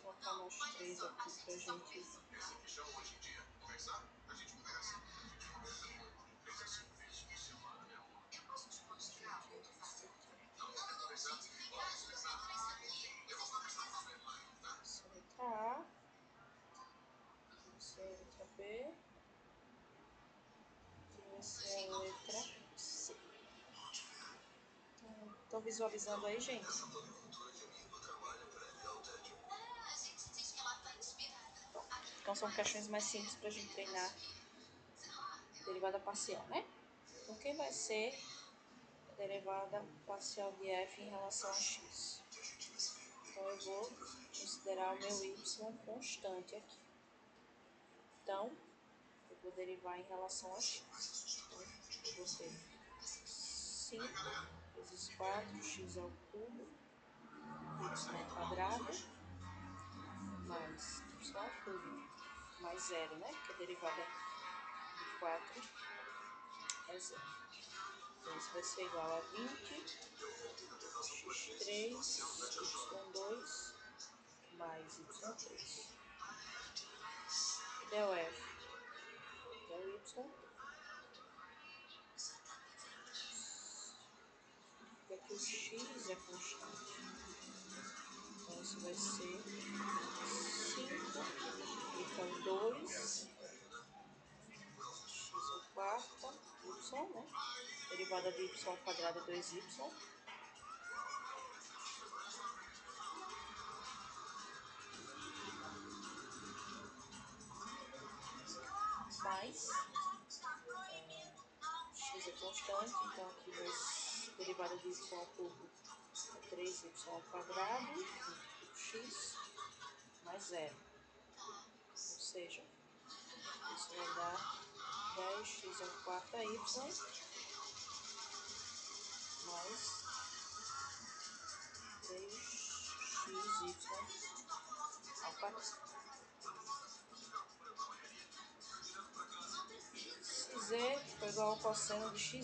Vou colocar mais 3 aqui pra gente... Essa é a letra A, essa é a letra B e essa é a letra C. Estão visualizando aí, gente? Então são questões mais simples pra gente treinar derivada parcial, né? Então quem vai ser a derivada parcial de f em relação a x? Então eu vou considerar o meu y constante aqui. Então eu vou derivar em relação a x. Então eu vou ter 5 vezes 4, x ao cubo, y ao quadrado, mais y ao cubo, mais zero, né? Que é a derivada de 4 é zero. Então, isso vai ser igual a 20 x3 y2 mais y3. Del F, del Y. E aqui o x é constante. Então, isso vai ser 5. Então, 2 x ao quarto, y, né? Derivada de y ao quadrado é 2y. Mais x é constante, então aqui vai derivada de y ao cubo é 3y ao quadrado, multiplico x, mais zero. Ou seja, isso vai dar 10x ao quarto é y, mais 3xy ao quadrado. Se z foi igual ao cosseno de xy.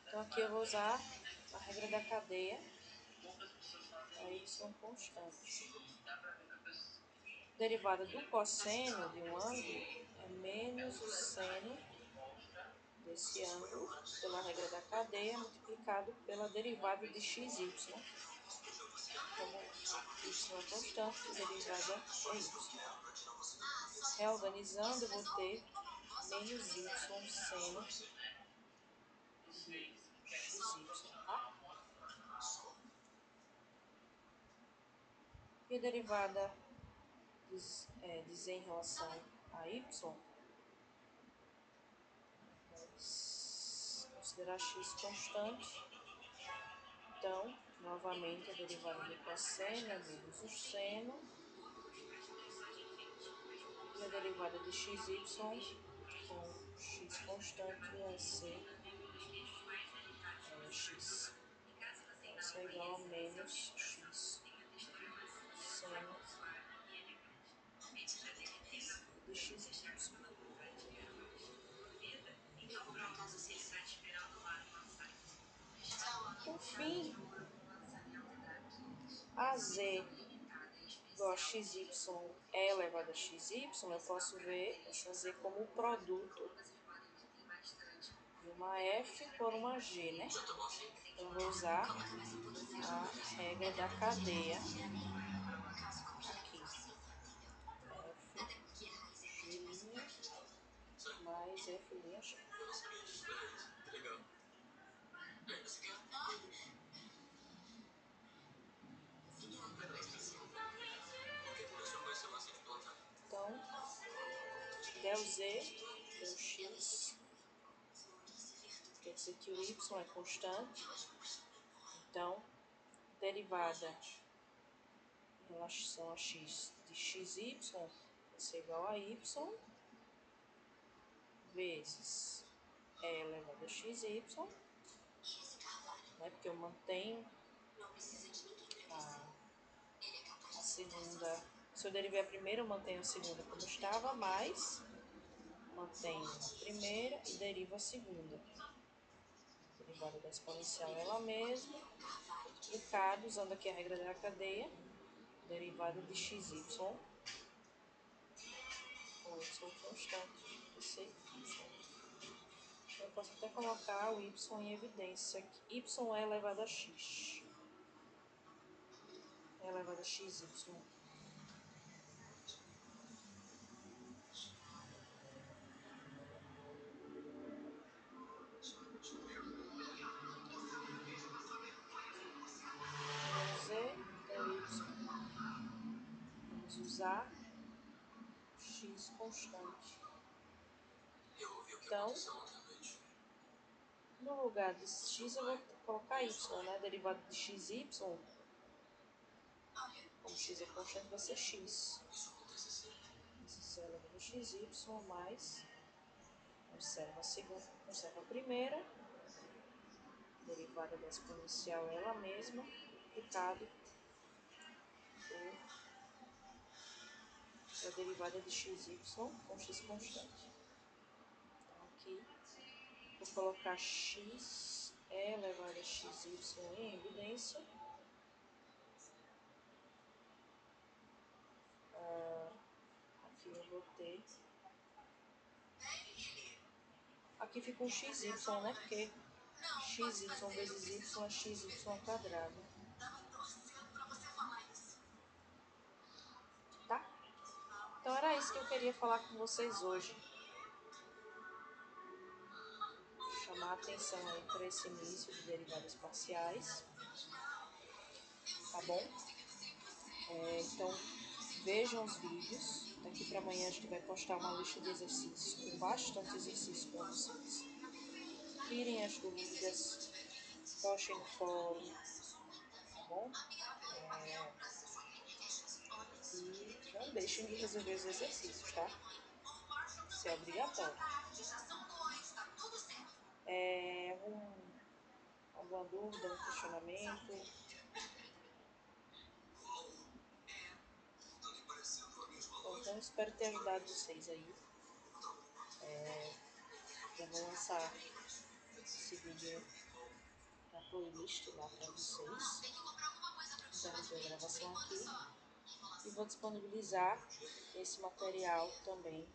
Então aqui eu vou usar a regra da cadeia, a y constante. Derivada do cosseno de um ângulo é menos o seno desse ângulo pela regra da cadeia multiplicado pela derivada de xy. Como y é constante, a derivada é y. Reorganizando, eu vou ter menos y seno de xy, tá? E a derivada de z em relação a y, vamos considerar x constante. Então, novamente, a derivada do cosseno é menos o seno. E a derivada de xy com x constante vai ser x. Então, isso é igual a menos x seno de xy. Por fim, a z igual a xy é elevado a xy, eu posso ver essa z como o produto de uma f por uma g, né? Então, eu vou usar a regra da cadeia aqui. F g' mais f' g. Então, del z, del x, quer dizer que o y é constante. Então, derivada em relação a x de xy vai ser igual a y vezes e elevado a xy, né? Porque eu mantenho a segunda. Se eu derivar a primeira, eu mantenho a segunda como estava, mas mantenho a primeira e derivo a segunda. A derivada da exponencial é ela mesma. Multiplicado, usando aqui a regra da cadeia, derivada de xy com y constante, esse y. Eu posso até colocar o y em evidência aqui. Y é elevado a x. É elevado a xy. Z, del y. Vamos usar x constante. Então, no lugar de x eu vou colocar y, né? Derivada de xy, como x é constante, vai ser x. Vezes elevado a xy mais Observa a segunda, observa a primeira, derivada da exponencial ela mesma, multiplicado por a derivada de xy com x constante. Então aqui, vou colocar x elevado a xy em evidência. Aqui eu vou ter... Aqui fica um xy, né? Porque xy vezes y é xy ao quadrado. Tá? Então era isso que eu queria falar com vocês hoje. Chamar a atenção aí para esse início de derivadas parciais. Tá bom? Então, vejam os vídeos. Daqui para amanhã a gente vai postar uma lista de exercícios com bastante exercício para vocês. Tirem as dúvidas, postem no fórum, tá bom? E não deixem de resolver os exercícios, tá? Isso é obrigatório. Alguma dúvida, um questionamento? Bom, então espero ter ajudado vocês aí. Já vou lançar esse vídeo na playlist lá para vocês. Então, a gravação aqui. E vou disponibilizar esse material também